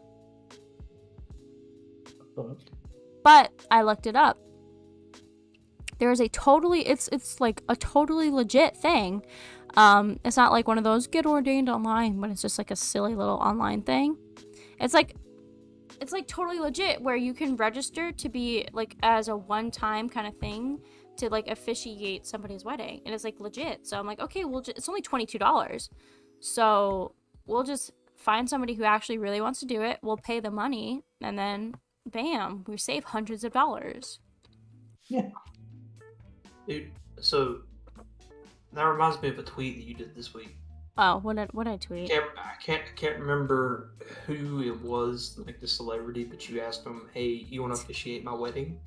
[SPEAKER 1] But I looked it up. There's it's like a totally legit thing. It's not like one of those get ordained online, but it's just like a silly little online thing. It's like totally legit where you can register to be like as a one-time kind of thing to like officiate somebody's wedding, and it's like legit. So I'm like, okay, it's only $22, so we'll just find somebody who actually really wants to do it. We'll pay the money, and then bam, we save hundreds of dollars.
[SPEAKER 2] Yeah.
[SPEAKER 3] Dude, so that reminds me of a tweet that you did this week.
[SPEAKER 1] Oh, what did I tweet?
[SPEAKER 3] I can't remember who it was, like the celebrity, but you asked them, "Hey, you want to officiate my wedding?"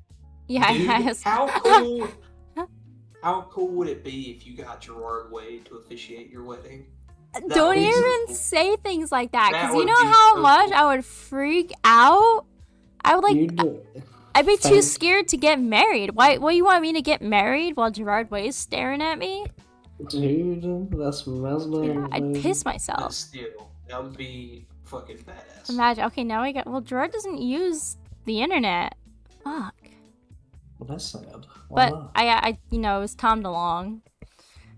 [SPEAKER 1] Yeah,
[SPEAKER 3] Dude,
[SPEAKER 1] yes.
[SPEAKER 3] How cool? How cool would it be if you got Gerard Way to officiate your wedding?
[SPEAKER 1] Don't even say things like that, because you know how much I would freak out. I would I'd be too scared to get married. Why you want me to get married while Gerard Way is staring at me?
[SPEAKER 2] Dude, that's mesmerizing.
[SPEAKER 1] Yeah, I'd piss myself.
[SPEAKER 3] But still, that would be fucking badass.
[SPEAKER 1] Imagine. Okay, now Gerard doesn't use the internet. Fuck.
[SPEAKER 2] Well, that's sad.
[SPEAKER 1] But I it was Tom DeLonge.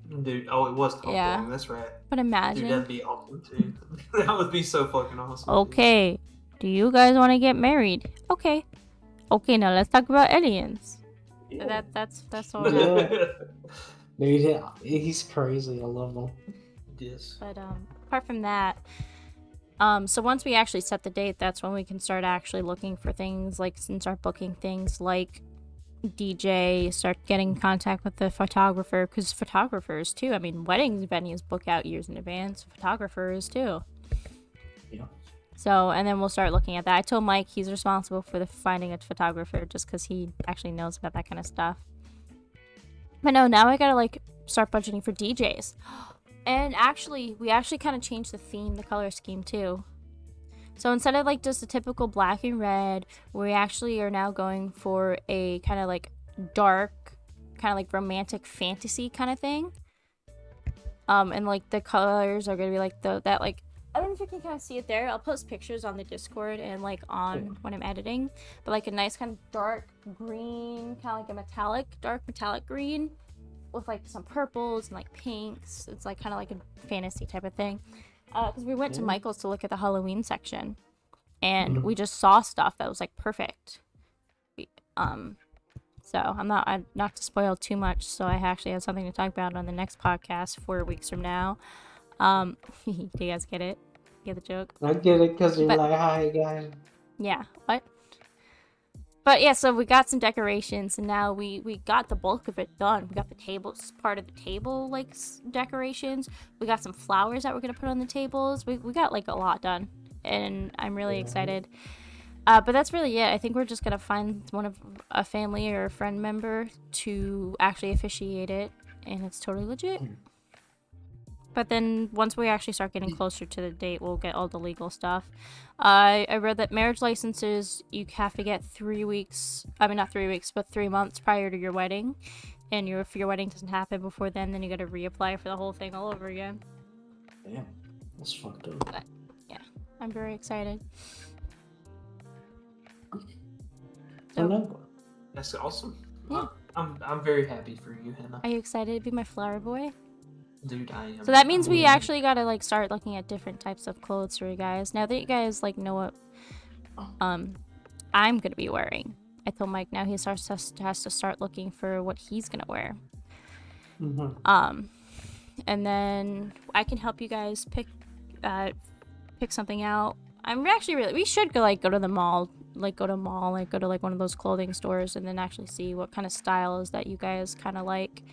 [SPEAKER 3] Dude, it was Tom DeLonge. That's right.
[SPEAKER 1] But imagine.
[SPEAKER 3] Dude, that'd be awesome too. That would be so fucking awesome.
[SPEAKER 1] Okay. Do you guys want to get married? Okay. Okay, now let's talk about aliens.
[SPEAKER 2] Yeah.
[SPEAKER 1] That's all.
[SPEAKER 2] Dude, he's crazy. I love him.
[SPEAKER 3] Yes.
[SPEAKER 1] But apart from that, so once we actually set the date, that's when we can start actually looking for things, like, and start booking things like DJ, start getting in contact with the photographer, because photographers too. I mean, weddings venues book out years in advance. Photographers too.
[SPEAKER 2] Yeah.
[SPEAKER 1] So, and then we'll start looking at that. I told Mike he's responsible for finding a photographer, just because he actually knows about that kind of stuff. But no, now I gotta like start budgeting for DJs. And actually, we actually kind of changed the theme, the color scheme too. So instead of like just a typical black and red, we actually are now going for a kind of like dark, kind of like romantic fantasy kind of thing. And like the colors are gonna be like that like, I don't know if you can kind of see it there. I'll post pictures on the Discord and like on when I'm editing, but like a nice kind of dark green, kind of like a dark metallic green, with like some purples and like pinks. It's like kind of like a fantasy type of thing. Because we went to Michael's to look at the Halloween section, and we just saw stuff that was like perfect. So I'm not to spoil too much. So I actually have something to talk about on the next podcast 4 weeks from now. Do you guys get it? Get the joke?
[SPEAKER 2] I get it, because you're like, hi guys.
[SPEAKER 1] Yeah. What? But yeah, so we got some decorations, and now we got the bulk of it done. We got the tables, part of the table, like, decorations. We got some flowers that we're going to put on the tables. We got, like, a lot done, and I'm really excited. But that's really it. I think we're just going to find a family or a friend member to actually officiate it, and it's totally legit. But then once we actually start getting closer to the date, we'll get all the legal stuff. I read that marriage licenses, you have to get 3 weeks. I mean, not 3 weeks, but 3 months prior to your wedding. And if your wedding doesn't happen before then you got to reapply for the whole thing all over again.
[SPEAKER 2] Yeah, that's fucked up.
[SPEAKER 1] But yeah, I'm very excited.
[SPEAKER 2] So,
[SPEAKER 3] That's awesome.
[SPEAKER 1] Yeah.
[SPEAKER 3] I'm very happy for you, Hannah.
[SPEAKER 1] Are you excited to be my flower boy?
[SPEAKER 3] Dude, I am.
[SPEAKER 1] So that means we actually gotta like start looking at different types of clothes for you guys. Now that you guys like know what I'm gonna be wearing, I told Mike now he has to start looking for what he's gonna wear. And then I can help you guys pick something out. We should go to the mall, go to one of those clothing stores, and then actually see what kind of styles that you guys kind of like.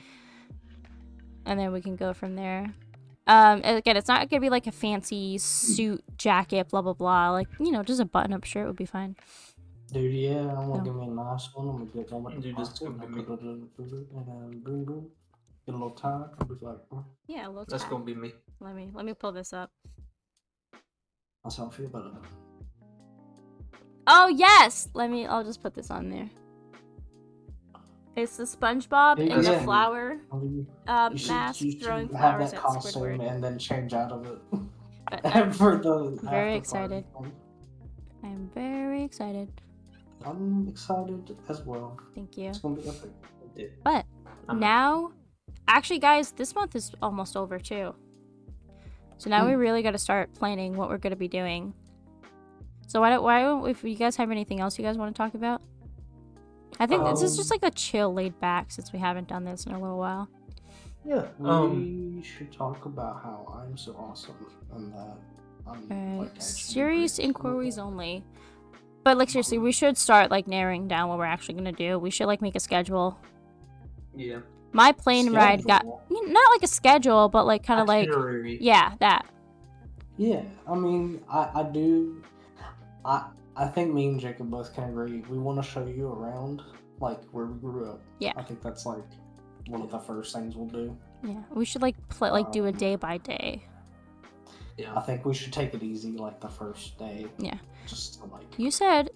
[SPEAKER 1] And then we can go from there. Again, it's not gonna be like a fancy suit, jacket, blah blah blah. Like, just a button-up shirt would be fine.
[SPEAKER 2] Dude, yeah, I'm gonna give me a nice one. I'm gonna get one.
[SPEAKER 3] Dude, this is gonna be me.
[SPEAKER 2] And boom, get a little tie. I'll be like,
[SPEAKER 1] Yeah, a little.
[SPEAKER 3] That's gonna be me.
[SPEAKER 1] Let me pull this up.
[SPEAKER 2] that's how I feel about it.
[SPEAKER 1] Oh yes, I'll just put this on there. It's the SpongeBob and the flower mask throwing flowers at Squidward.
[SPEAKER 2] And then change out of it. For the
[SPEAKER 1] very excited. I'm very excited.
[SPEAKER 2] I'm excited as well.
[SPEAKER 1] Thank you.
[SPEAKER 2] It's gonna be epic.
[SPEAKER 1] But now, actually, guys, this month is almost over too. So now we really got to start planning what we're gonna be doing. So if you guys have anything else you guys want to talk about? I think this is just like a chill, laid back, since we haven't done this in a little while.
[SPEAKER 2] Yeah, we should talk about how I'm so awesome and that I'm
[SPEAKER 1] serious inquiries only. But like seriously, we should start like narrowing down what we're actually gonna do. We should like make a schedule.
[SPEAKER 3] Yeah.
[SPEAKER 1] My plane ride got not like a schedule, but like kind of like that.
[SPEAKER 2] Yeah, I mean, I think me and Jacob both can agree. We want to show you around, like, where we grew up.
[SPEAKER 1] Yeah.
[SPEAKER 2] I think that's, like, one of the first things we'll do.
[SPEAKER 1] Yeah, we should, like, do a day by day.
[SPEAKER 2] Yeah. I think we should take it easy, like, the first day.
[SPEAKER 1] Yeah.
[SPEAKER 2] Just to, like...
[SPEAKER 1] You said...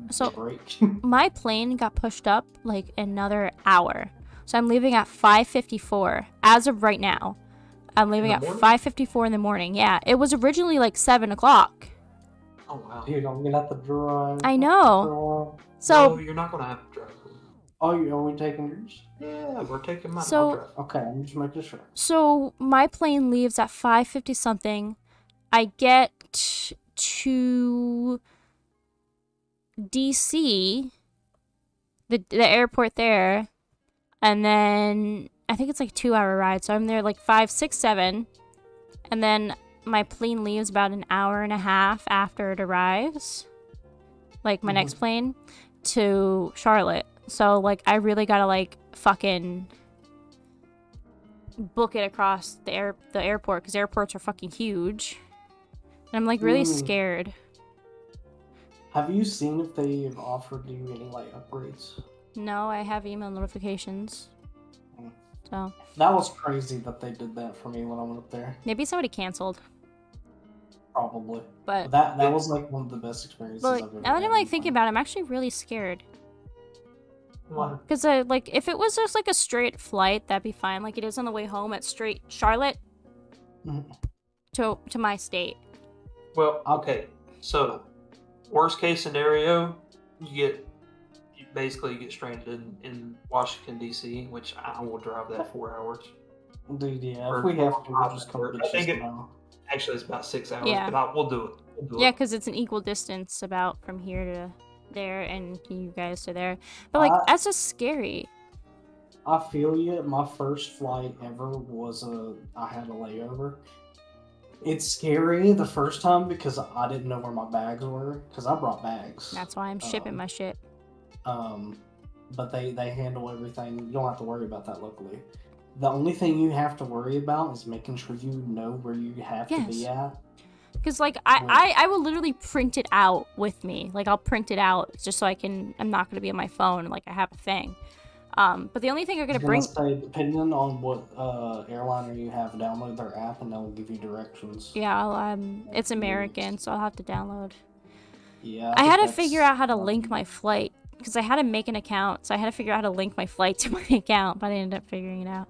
[SPEAKER 1] So,
[SPEAKER 2] break.
[SPEAKER 1] My plane got pushed up, like, another hour. So I'm leaving at 5:54, as of right now. I'm leaving at 5:54 in the morning. Yeah, it was originally, like, 7 o'clock.
[SPEAKER 3] Oh, wow.
[SPEAKER 2] Dude, I'm gonna have to drive.
[SPEAKER 1] I know. So...
[SPEAKER 3] No, you're not gonna have to drive.
[SPEAKER 2] Oh, are we taking yours?
[SPEAKER 3] Yeah, we're taking mine.
[SPEAKER 1] So...
[SPEAKER 2] Okay, I'm just making sure.
[SPEAKER 1] So, my plane leaves at 5:50 something. I get to DC, the airport there, and then I think it's like a 2-hour ride. So I'm there like 5, 6, 7, and then my plane leaves about an hour and a half after it arrives. Like my next plane to Charlotte. So like I really gotta like fucking book it across the airport because airports are fucking huge. And I'm like really scared.
[SPEAKER 2] Have you seen if they've offered you any like upgrades?
[SPEAKER 1] No, I have email notifications. So
[SPEAKER 2] that was crazy that they did that for me when I went up there.
[SPEAKER 1] Maybe somebody canceled.
[SPEAKER 2] Probably.
[SPEAKER 1] But
[SPEAKER 2] that was like one of the best experiences I've ever had.
[SPEAKER 1] Now that I'm like thinking about it, I'm actually really scared.
[SPEAKER 2] Why?
[SPEAKER 1] Because like if it was just like a straight flight, that'd be fine. Like it is on the way home at straight Charlotte to my state.
[SPEAKER 3] Well, okay. So, worst case scenario, you basically get stranded in Washington D.C., which I will drive that 4 hours.
[SPEAKER 2] Dude, yeah. If we have to, we'll just come get you somehow.
[SPEAKER 3] Actually, it's about 6 hours.
[SPEAKER 1] Yeah.
[SPEAKER 3] But we'll do it.
[SPEAKER 1] Yeah, because it's an equal distance about from here to there and you guys to there. But like that's just scary.
[SPEAKER 2] I feel you. My first flight ever was I had a layover. It's scary the first time because I didn't know where my bags were because I brought bags.
[SPEAKER 1] That's why I'm shipping my shit.
[SPEAKER 2] But they handle everything. You don't have to worry about that locally. The only thing you have to worry about is making sure you know where you have to be at.
[SPEAKER 1] Because, like, I will literally print it out with me. Like, I'll print it out just so I'm not going to be on my phone. Like, I have a thing. But the only thing I'm going to bring...
[SPEAKER 2] Depending on what airliner you have, download their app and they'll give you directions.
[SPEAKER 1] Yeah, it's American, so I'll have to download.
[SPEAKER 2] Yeah.
[SPEAKER 1] I had to figure out how to link my flight. Because I had to make an account, so I had to figure out how to link my flight to my account, but I ended up figuring it out.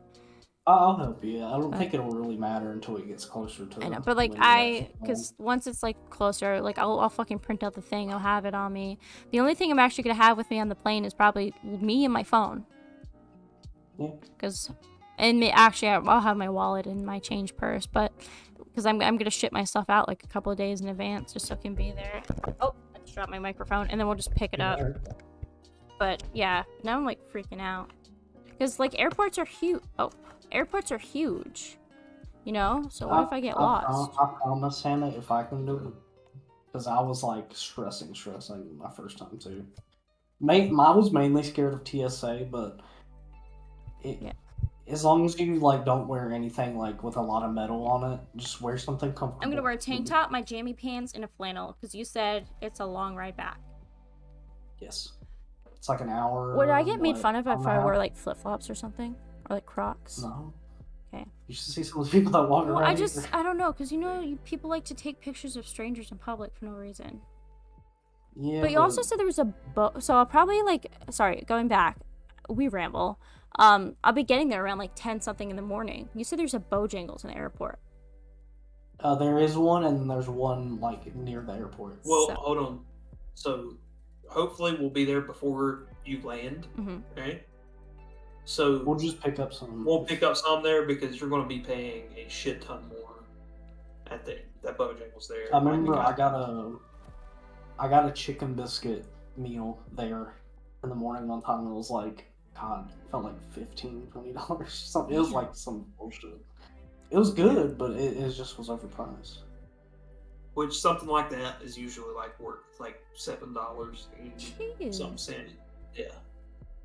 [SPEAKER 2] I'll help you. I don't think it'll really matter until it gets closer to.
[SPEAKER 1] I know, but like because once it's like closer, like I'll fucking print out the thing. I'll have it on me. The only thing I'm actually gonna have with me on the plane is probably me and my phone.
[SPEAKER 2] Yeah.
[SPEAKER 1] I'll have my wallet and my change purse, but because I'm gonna ship my stuff out like a couple of days in advance just so it can be there. Oh, I just dropped my microphone, and then we'll just pick it up. But yeah, now I'm like freaking out because like airports are huge. Airports are huge, you know? So what if I get lost?
[SPEAKER 2] I promise, Hannah, if I can do it. Because I was like stressing my first time too. I was mainly scared of TSA, but as long as you like don't wear anything like with a lot of metal on it, just wear something comfortable.
[SPEAKER 1] I'm gonna wear a tank top, my jammy pants, and a flannel because you said it's a long ride back.
[SPEAKER 2] Yes. It's like an hour.
[SPEAKER 1] Would I get made fun of if I wore like flip-flops or something? Or like Crocs?
[SPEAKER 2] No.
[SPEAKER 1] Okay.
[SPEAKER 2] You should see some of the people that walk around.
[SPEAKER 1] I don't know, because you know, people like to take pictures of strangers in public for no reason.
[SPEAKER 2] Yeah.
[SPEAKER 1] But you also said there was a boat, so I'll probably going back, we ramble. I'll be getting there around like 10 something in the morning. You said there's a Bojangles in the airport.
[SPEAKER 2] There is one, and there's one like near the airport.
[SPEAKER 3] Well, hold on. So, hopefully we'll be there before you land, right? So
[SPEAKER 2] we'll just pick up some.
[SPEAKER 3] We'll pick up some there because you're going to be paying a shit ton more at that Bojangles there.
[SPEAKER 2] I remember I got a chicken biscuit meal there in the morning one time. It was like, God, it felt like $15-$20 something. It was like some bullshit. It was good, but it just was overpriced.
[SPEAKER 3] Which something like that is usually like worth like $7 and some cent. Yeah.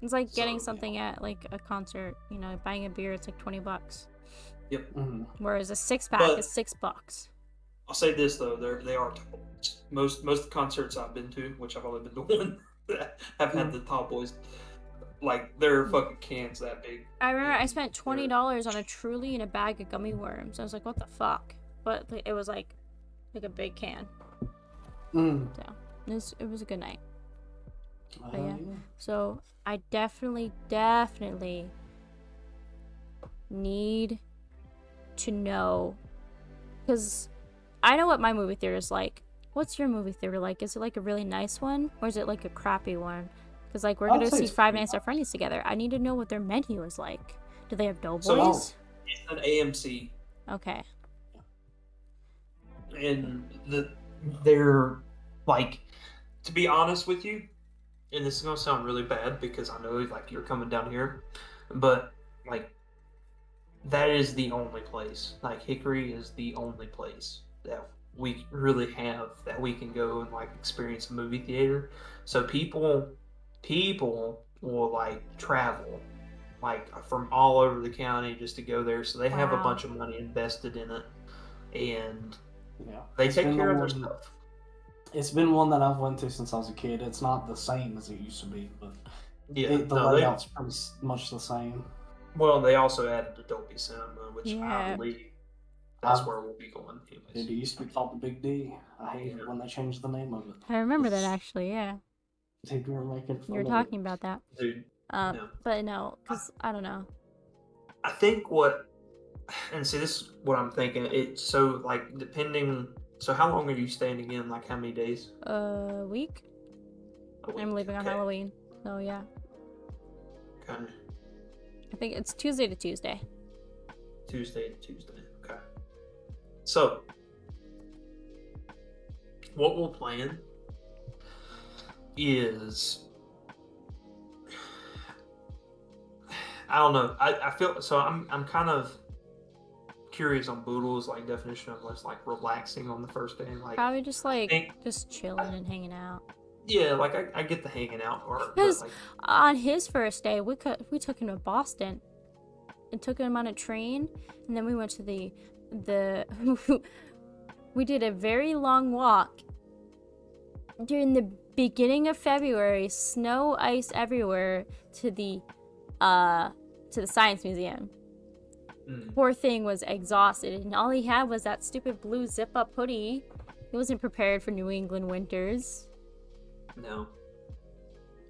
[SPEAKER 1] It's like getting something at like a concert, you know, buying a beer, it's like $20.
[SPEAKER 3] Yep.
[SPEAKER 1] Whereas a 6-pack is $6.
[SPEAKER 3] I'll say this though, they are tall boys. Most of the concerts I've been to, which I've only been to one, have had the tall boys. Like they're fucking cans that big.
[SPEAKER 1] I remember I spent $20 on a Truly and a bag of gummy worms. I was like, what the fuck? But it was like a big can. So it was a good night. But yeah. So I definitely need to know, because I know what my movie theater is like. What's your movie theater like? Is it like a really nice one, or is it like a crappy one? Because like we're gonna see Five Nights at Freddy's together. I need to know what their menu is like. Do they have Doughboys?
[SPEAKER 3] So it's an AMC.
[SPEAKER 1] Okay.
[SPEAKER 3] And they're like to be honest with you, and this is gonna sound really bad because I know like you're coming down here, but like that is the only place. Like Hickory is the only place that we really have that we can go and like experience a movie theater. So people will like travel like from all over the county just to go there. So they have a
[SPEAKER 1] Wow.
[SPEAKER 3] bunch of money invested in it, and
[SPEAKER 2] Yeah,
[SPEAKER 3] they
[SPEAKER 2] it's
[SPEAKER 3] take
[SPEAKER 2] been the
[SPEAKER 3] care of their
[SPEAKER 2] one.
[SPEAKER 3] stuff.
[SPEAKER 2] It's been one that I've went to since I was a kid. It's not the same as it used to be, but
[SPEAKER 3] Yeah,
[SPEAKER 2] the
[SPEAKER 3] no, they
[SPEAKER 2] layout's pretty much the same.
[SPEAKER 3] well they also added the Dolby Cinema, which I
[SPEAKER 1] Yeah.
[SPEAKER 3] believe that's
[SPEAKER 2] I've
[SPEAKER 3] where we'll be going
[SPEAKER 2] Dude,
[SPEAKER 3] anyways.
[SPEAKER 2] it used to be called the Big D. I hate it
[SPEAKER 3] Yeah,
[SPEAKER 2] when they changed the name of it.
[SPEAKER 1] I remember that actually. Yeah,
[SPEAKER 2] They were making
[SPEAKER 1] you were
[SPEAKER 2] fun of it.
[SPEAKER 1] talking about that.
[SPEAKER 3] dude. No,
[SPEAKER 1] But no, cause I don't know.
[SPEAKER 3] I think what and see this is what I'm thinking. It so like depending. So how long are you staying again? Like how many days?
[SPEAKER 1] Week.
[SPEAKER 3] A week.
[SPEAKER 1] I'm leaving on
[SPEAKER 3] Okay.
[SPEAKER 1] Halloween. So yeah,
[SPEAKER 3] Okay.
[SPEAKER 1] I think it's Tuesday to Tuesday.
[SPEAKER 3] Tuesday to Tuesday. Okay. So what we'll plan is I don't know. I feel so I'm kind of curious on Boodle's like definition of what's like relaxing on the first day. Like
[SPEAKER 1] Probably just like
[SPEAKER 3] think
[SPEAKER 1] just chilling and hanging out.
[SPEAKER 3] yeah, like I get the hanging out part, but
[SPEAKER 1] Because
[SPEAKER 3] like
[SPEAKER 1] on his first day, we took him to Boston and took him on a train, and then we went to the we did a very long walk during the beginning of February, snow, ice everywhere, to the science museum. Poor thing was exhausted, and all he had was that stupid blue zip-up hoodie. He wasn't prepared for New England winters.
[SPEAKER 3] no.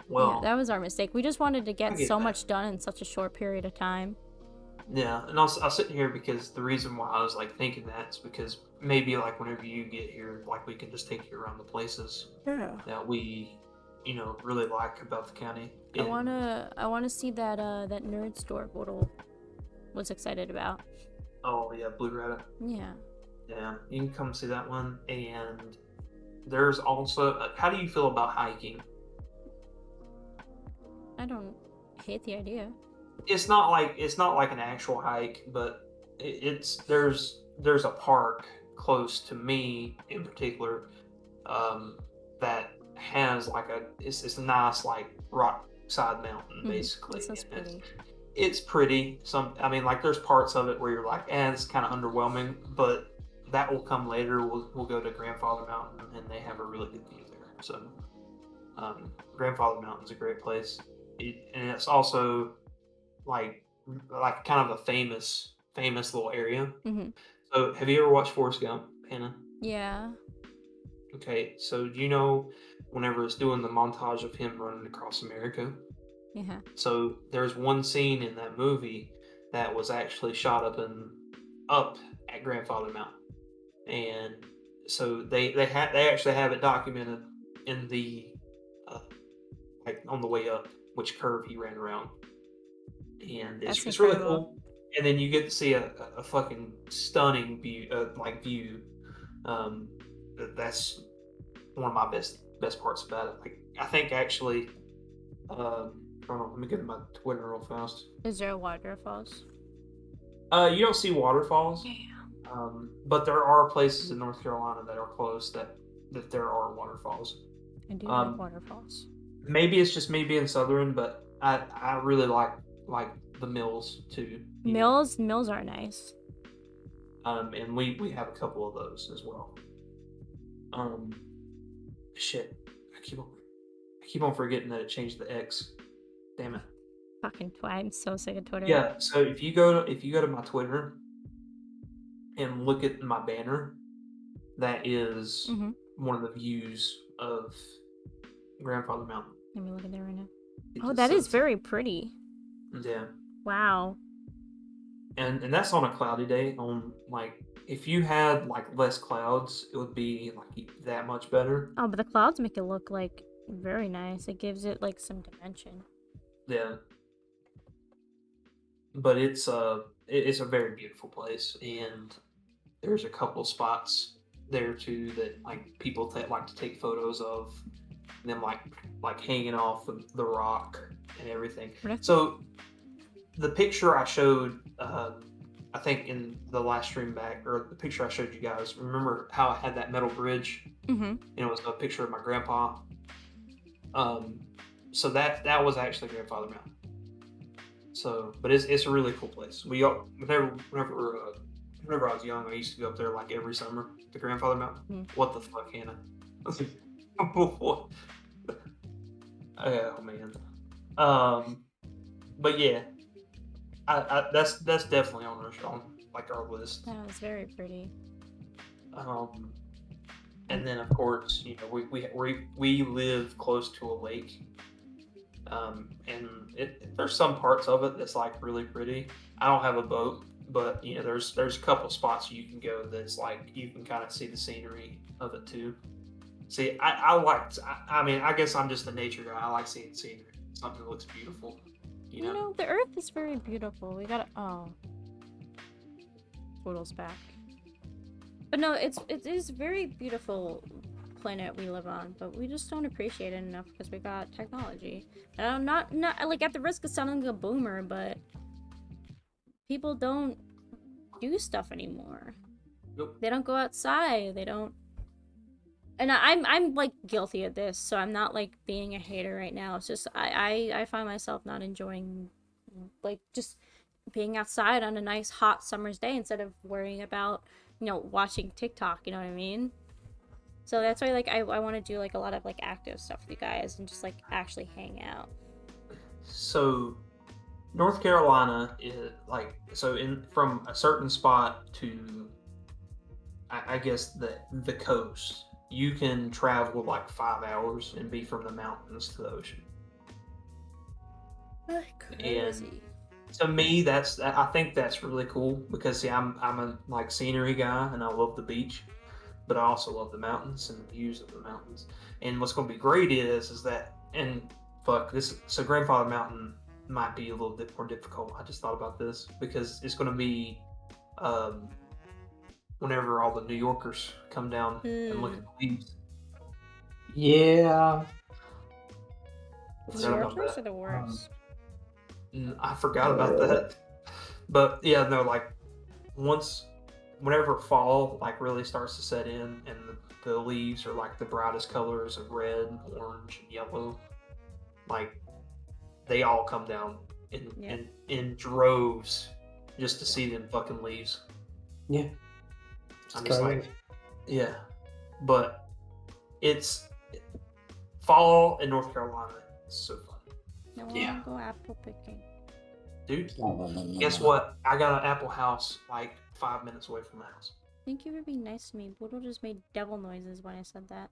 [SPEAKER 3] Well,
[SPEAKER 1] Yeah, that was our mistake. We just wanted to
[SPEAKER 3] I
[SPEAKER 1] get
[SPEAKER 3] get
[SPEAKER 1] so
[SPEAKER 3] that.
[SPEAKER 1] much done in such a short period of time.
[SPEAKER 3] Yeah, and I was sitting here because the reason why I was like thinking that is because maybe like whenever you get here, like we can just take you around the places
[SPEAKER 1] Yeah.
[SPEAKER 3] that we, really like about the county.
[SPEAKER 1] I wanna see that that nerd store Boodle was excited about.
[SPEAKER 3] Oh yeah, Blue Rabbit.
[SPEAKER 1] Yeah.
[SPEAKER 3] Yeah, you can come see that one. And there's also, how do you feel about hiking?
[SPEAKER 1] I don't hate the idea.
[SPEAKER 3] It's not like an actual hike, but there's a park close to me in particular, that has like it's a nice like rock side mountain basically.
[SPEAKER 1] That sounds
[SPEAKER 3] and
[SPEAKER 1] pretty.
[SPEAKER 3] it's pretty. Like there's parts of it where you're like, it's kind of underwhelming, but that will come later. We'll go to Grandfather Mountain, and they have a really good view there. So, Grandfather Mountain's a great place, and it's also like kind of a famous little area.
[SPEAKER 1] Mm-hmm.
[SPEAKER 3] So, have you ever watched Forrest Gump, Hannah?
[SPEAKER 1] Yeah.
[SPEAKER 3] Okay, so do you know whenever it's doing the montage of him running across America?
[SPEAKER 1] Yeah.
[SPEAKER 3] So there's one scene in that movie that was actually shot up at Grandfather Mountain, and so they actually have it documented in the like on the way up which curve he ran around, and
[SPEAKER 1] That's
[SPEAKER 3] it's really
[SPEAKER 1] incredible.
[SPEAKER 3] cool. And then you get to see a fucking stunning view, view. Um, that's one of my best parts about it. Like I think actually. Hold on, let me get to my Twitter real fast.
[SPEAKER 1] Is there waterfalls?
[SPEAKER 3] You don't see waterfalls,
[SPEAKER 1] Yeah.
[SPEAKER 3] but there are places in North Carolina that are close that there are waterfalls.
[SPEAKER 1] I do like waterfalls.
[SPEAKER 3] Maybe it's just me being southern, but I really like the mills too.
[SPEAKER 1] Mills are nice.
[SPEAKER 3] And we have a couple of those as well. Shit, I keep on forgetting that it changed the X. Damn it.
[SPEAKER 1] Fucking twat. I'm so sick of Twitter.
[SPEAKER 3] Yeah, so if you go to my Twitter and look at my banner, that is one of the views of Grandfather Mountain.
[SPEAKER 1] Let me look at that right now. Oh, that is very pretty.
[SPEAKER 3] Yeah.
[SPEAKER 1] Wow.
[SPEAKER 3] And that's on a cloudy day. On like if you had like less clouds, it would be like that much better.
[SPEAKER 1] Oh, but the clouds make it look like very nice. It gives it like some dimension.
[SPEAKER 3] Yeah. But it's a very beautiful place, and there's a couple spots there too that like people like to take photos of, them like hanging off the rock and everything.
[SPEAKER 1] What?
[SPEAKER 3] So the picture I showed, I think in the last stream back, or the picture I showed you guys, remember how I had that metal bridge?
[SPEAKER 1] Mm-hmm.
[SPEAKER 3] And it was a picture of my grandpa. So that was actually Grandfather Mountain. So, but it's a really cool place. Whenever I was young, I used to go up there like every summer to Grandfather Mountain.
[SPEAKER 1] Mm.
[SPEAKER 3] What the fuck, Hannah? What? Oh man. But yeah, I that's definitely on our list.
[SPEAKER 1] That was very pretty.
[SPEAKER 3] And then of course, we live close to a lake. And there's some parts of it that's like really pretty. I don't have a boat, but there's a couple spots you can go that's like you can kind of see the scenery of it too. See, I mean, I guess I'm just a nature guy. I like seeing scenery, something that looks beautiful.
[SPEAKER 1] You know, the Earth is very beautiful. We gotta Poodle's back. But no, it is very beautiful planet we live on, but we just don't appreciate it enough because we got technology. And I'm not like at the risk of sounding like a boomer, but people don't do stuff anymore.
[SPEAKER 3] Nope.
[SPEAKER 1] They don't go outside. They don't. And I'm like guilty of this, so I'm not like being a hater right now. It's just I find myself not enjoying like just being outside on a nice hot summer's day instead of worrying about watching TikTok. You know what I mean? So that's why like I want to do like a lot of like active stuff with you guys and just like actually hang out.
[SPEAKER 3] So North Carolina is like from a certain spot to I guess the coast, you can travel like 5 hours and be from the mountains to the ocean.
[SPEAKER 1] That's crazy.
[SPEAKER 3] And to me, I think that's really cool because see, I'm a like scenery guy and I love the beach. But I also love the mountains and the views of the mountains. And what's going to be great is that, and fuck this, so Grandfather Mountain might be a little bit more difficult. I just thought about this because it's going to be whenever all the New Yorkers come down and look at the leaves.
[SPEAKER 2] Yeah.
[SPEAKER 1] The New Yorkers are the worst.
[SPEAKER 3] I forgot about that. But yeah, no, like whenever fall like really starts to set in and the leaves are like the brightest colors of red, orange, and yellow, like they all come down in droves just to see them fucking leaves.
[SPEAKER 2] Yeah.
[SPEAKER 3] I'm just like, yeah. But it's fall in North Carolina. It's so fun.
[SPEAKER 1] No, I want to go apple picking.
[SPEAKER 3] Dude, guess what? I got an apple house like 5 minutes away from the house.
[SPEAKER 1] Thank you for being nice to me. Boodle just made devil noises when I said that.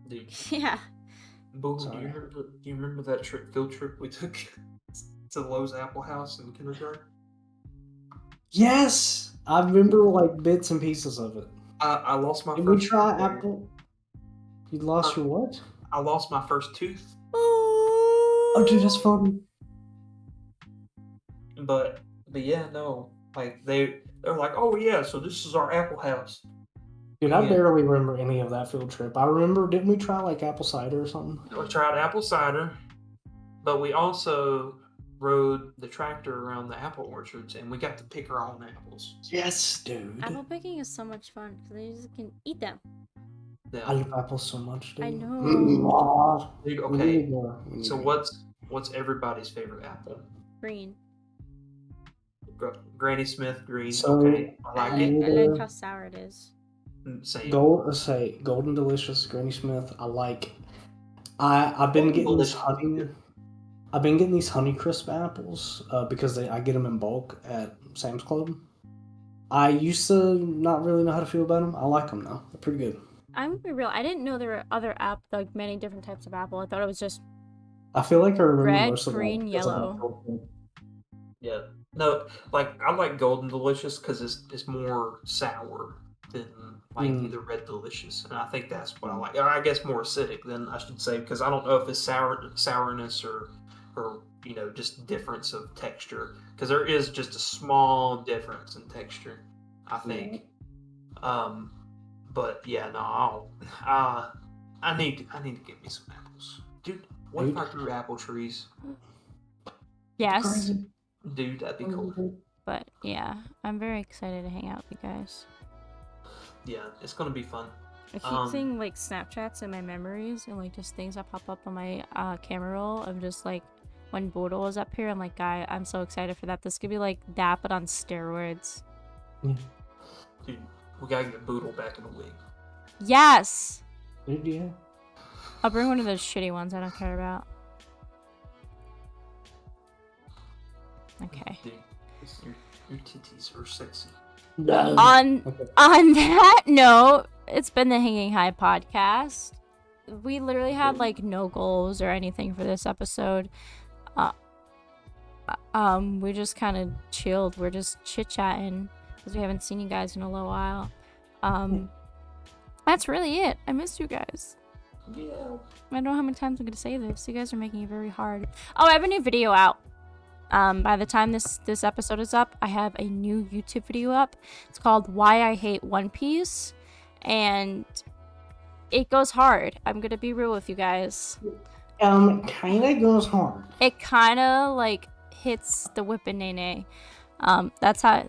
[SPEAKER 3] Dude.
[SPEAKER 1] Yeah.
[SPEAKER 3] Boodle, do you remember that field trip we took to Lowe's Apple House in kindergarten?
[SPEAKER 2] Yes! I remember like bits and pieces of it.
[SPEAKER 3] I lost my
[SPEAKER 2] Did
[SPEAKER 3] first
[SPEAKER 2] we try
[SPEAKER 3] tooth
[SPEAKER 2] apple? You lost your what?
[SPEAKER 3] I lost my first tooth.
[SPEAKER 2] Oh, dude, that's funny.
[SPEAKER 3] But yeah, no. Like they're like, oh yeah, so this is our apple house.
[SPEAKER 2] Dude, I barely remember any of that field trip. I remember, didn't we try like apple cider or something?
[SPEAKER 3] We tried apple cider, but we also rode the tractor around the apple orchards and we got to pick our own apples.
[SPEAKER 2] Yes, dude.
[SPEAKER 1] Apple picking is so much fun because you just can eat them.
[SPEAKER 3] Yeah.
[SPEAKER 2] I love apples so much, dude.
[SPEAKER 1] I know.
[SPEAKER 3] Dude, okay. So what's everybody's favorite apple?
[SPEAKER 1] Green.
[SPEAKER 3] Granny Smith green.
[SPEAKER 2] So,
[SPEAKER 3] okay, I like it.
[SPEAKER 1] I like how sour it is.
[SPEAKER 3] Same.
[SPEAKER 2] Golden Delicious, Granny Smith. I like. I've been getting this honey. I've been getting these Honeycrisp apples because I get them in bulk at Sam's Club. I used to not really know how to feel about them. I like them now. They're pretty good.
[SPEAKER 1] I'm gonna be real. I didn't know there were other like many different types of apple. I thought it was just.
[SPEAKER 2] I feel like I remember
[SPEAKER 1] red,
[SPEAKER 2] most of them.
[SPEAKER 1] green, yellow.
[SPEAKER 3] Yeah. No, like I like Golden Delicious because it's more sour than like the Red Delicious, and I think that's what I like. Or I guess more acidic than I should say because I don't know if it's sourness or just difference of texture because there is just a small difference in texture, I think. But yeah, no, I need to get me some apples, dude. What if I grew apple trees?
[SPEAKER 1] Yes.
[SPEAKER 2] Crazy.
[SPEAKER 3] Dude, that'd be cool.
[SPEAKER 1] But yeah, I'm very excited to hang out with you guys.
[SPEAKER 3] Yeah, it's gonna be fun.
[SPEAKER 1] I keep seeing like Snapchats in my memories and like just things that pop up on my camera roll of just like when Boodle was up here. I'm like, guy, I'm so excited for that. This could be like that, but on steroids.
[SPEAKER 2] Yeah.
[SPEAKER 3] Dude, we gotta get Boodle back in the wig.
[SPEAKER 1] Yes.
[SPEAKER 2] Dude, yeah.
[SPEAKER 1] I'll bring one of those shitty ones I don't care about. Okay.
[SPEAKER 3] Dude, your titties are sexy.
[SPEAKER 2] No.
[SPEAKER 1] On that note, it's been the Hanging High podcast. We literally had like no goals or anything for this episode. We just kind of chilled. We're just chit-chatting because we haven't seen you guys in a little while. That's really it. I miss you guys.
[SPEAKER 3] Yeah.
[SPEAKER 1] I don't know how many times I'm gonna say this. You guys are making it very hard. Oh, I have a new video out. By the time this episode is up, I have a new YouTube video up. It's called Why I Hate One Piece, and it goes hard. I'm gonna be real with you guys.
[SPEAKER 2] Kinda goes hard.
[SPEAKER 1] It kinda like hits the whippin' that's how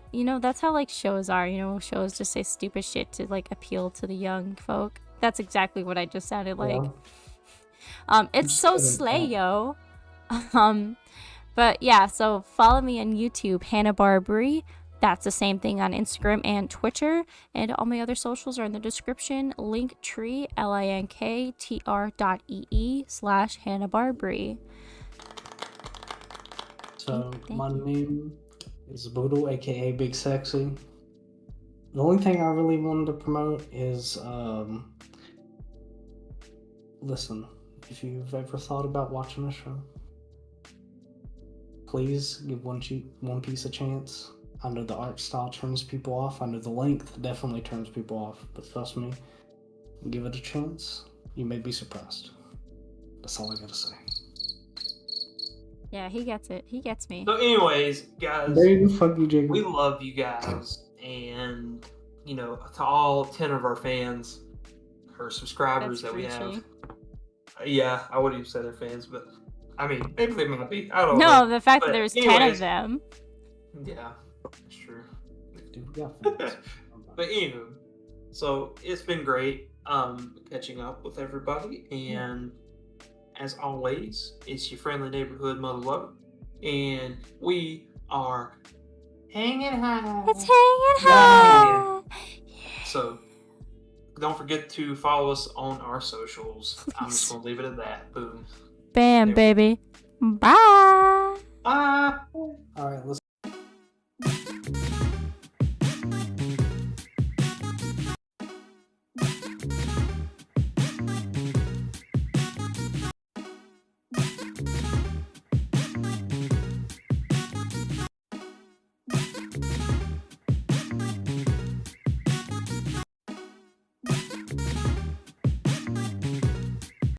[SPEAKER 1] like shows are. Shows just say stupid shit to like appeal to the young folk. That's exactly what I just sounded like. It's so slay, yo. But yeah, so follow me on YouTube, Hannah Barbary. That's the same thing on Instagram and Twitter. And all my other socials are in the description. Linktree, linktr.ee/Hannah Barbary.
[SPEAKER 2] So my name is Boodle, aka Big Sexy. The only thing I really wanted to promote is listen, if you've ever thought about watching a show, please give One Piece a chance. I know the art style turns people off. I know the length definitely turns people off. But trust me, give it a chance. You may be surprised. That's all I gotta say.
[SPEAKER 1] Yeah, he gets it. He gets me.
[SPEAKER 3] So anyways, guys,
[SPEAKER 2] Fuck you, Jacob.
[SPEAKER 3] we love you guys. And, to all 10 of our fans, or subscribers
[SPEAKER 1] That's
[SPEAKER 3] that we
[SPEAKER 1] preachy.
[SPEAKER 3] have. Yeah, I wouldn't even say they're fans, but I mean, maybe they might be. I don't know.
[SPEAKER 1] No, the fact that there's 10 of
[SPEAKER 3] anyways,
[SPEAKER 1] them.
[SPEAKER 3] Yeah, that's true.
[SPEAKER 2] Dude, we got fans.
[SPEAKER 3] But anywho, so it's been great catching up with everybody, and as always, it's your friendly neighborhood mother lover, and we are hanging high.
[SPEAKER 1] It's hanging high.
[SPEAKER 3] So don't forget to follow us on our socials. I'm just gonna leave it at that. Boom.
[SPEAKER 1] Bam, baby. Bye.
[SPEAKER 3] Bye.
[SPEAKER 2] All right, let's.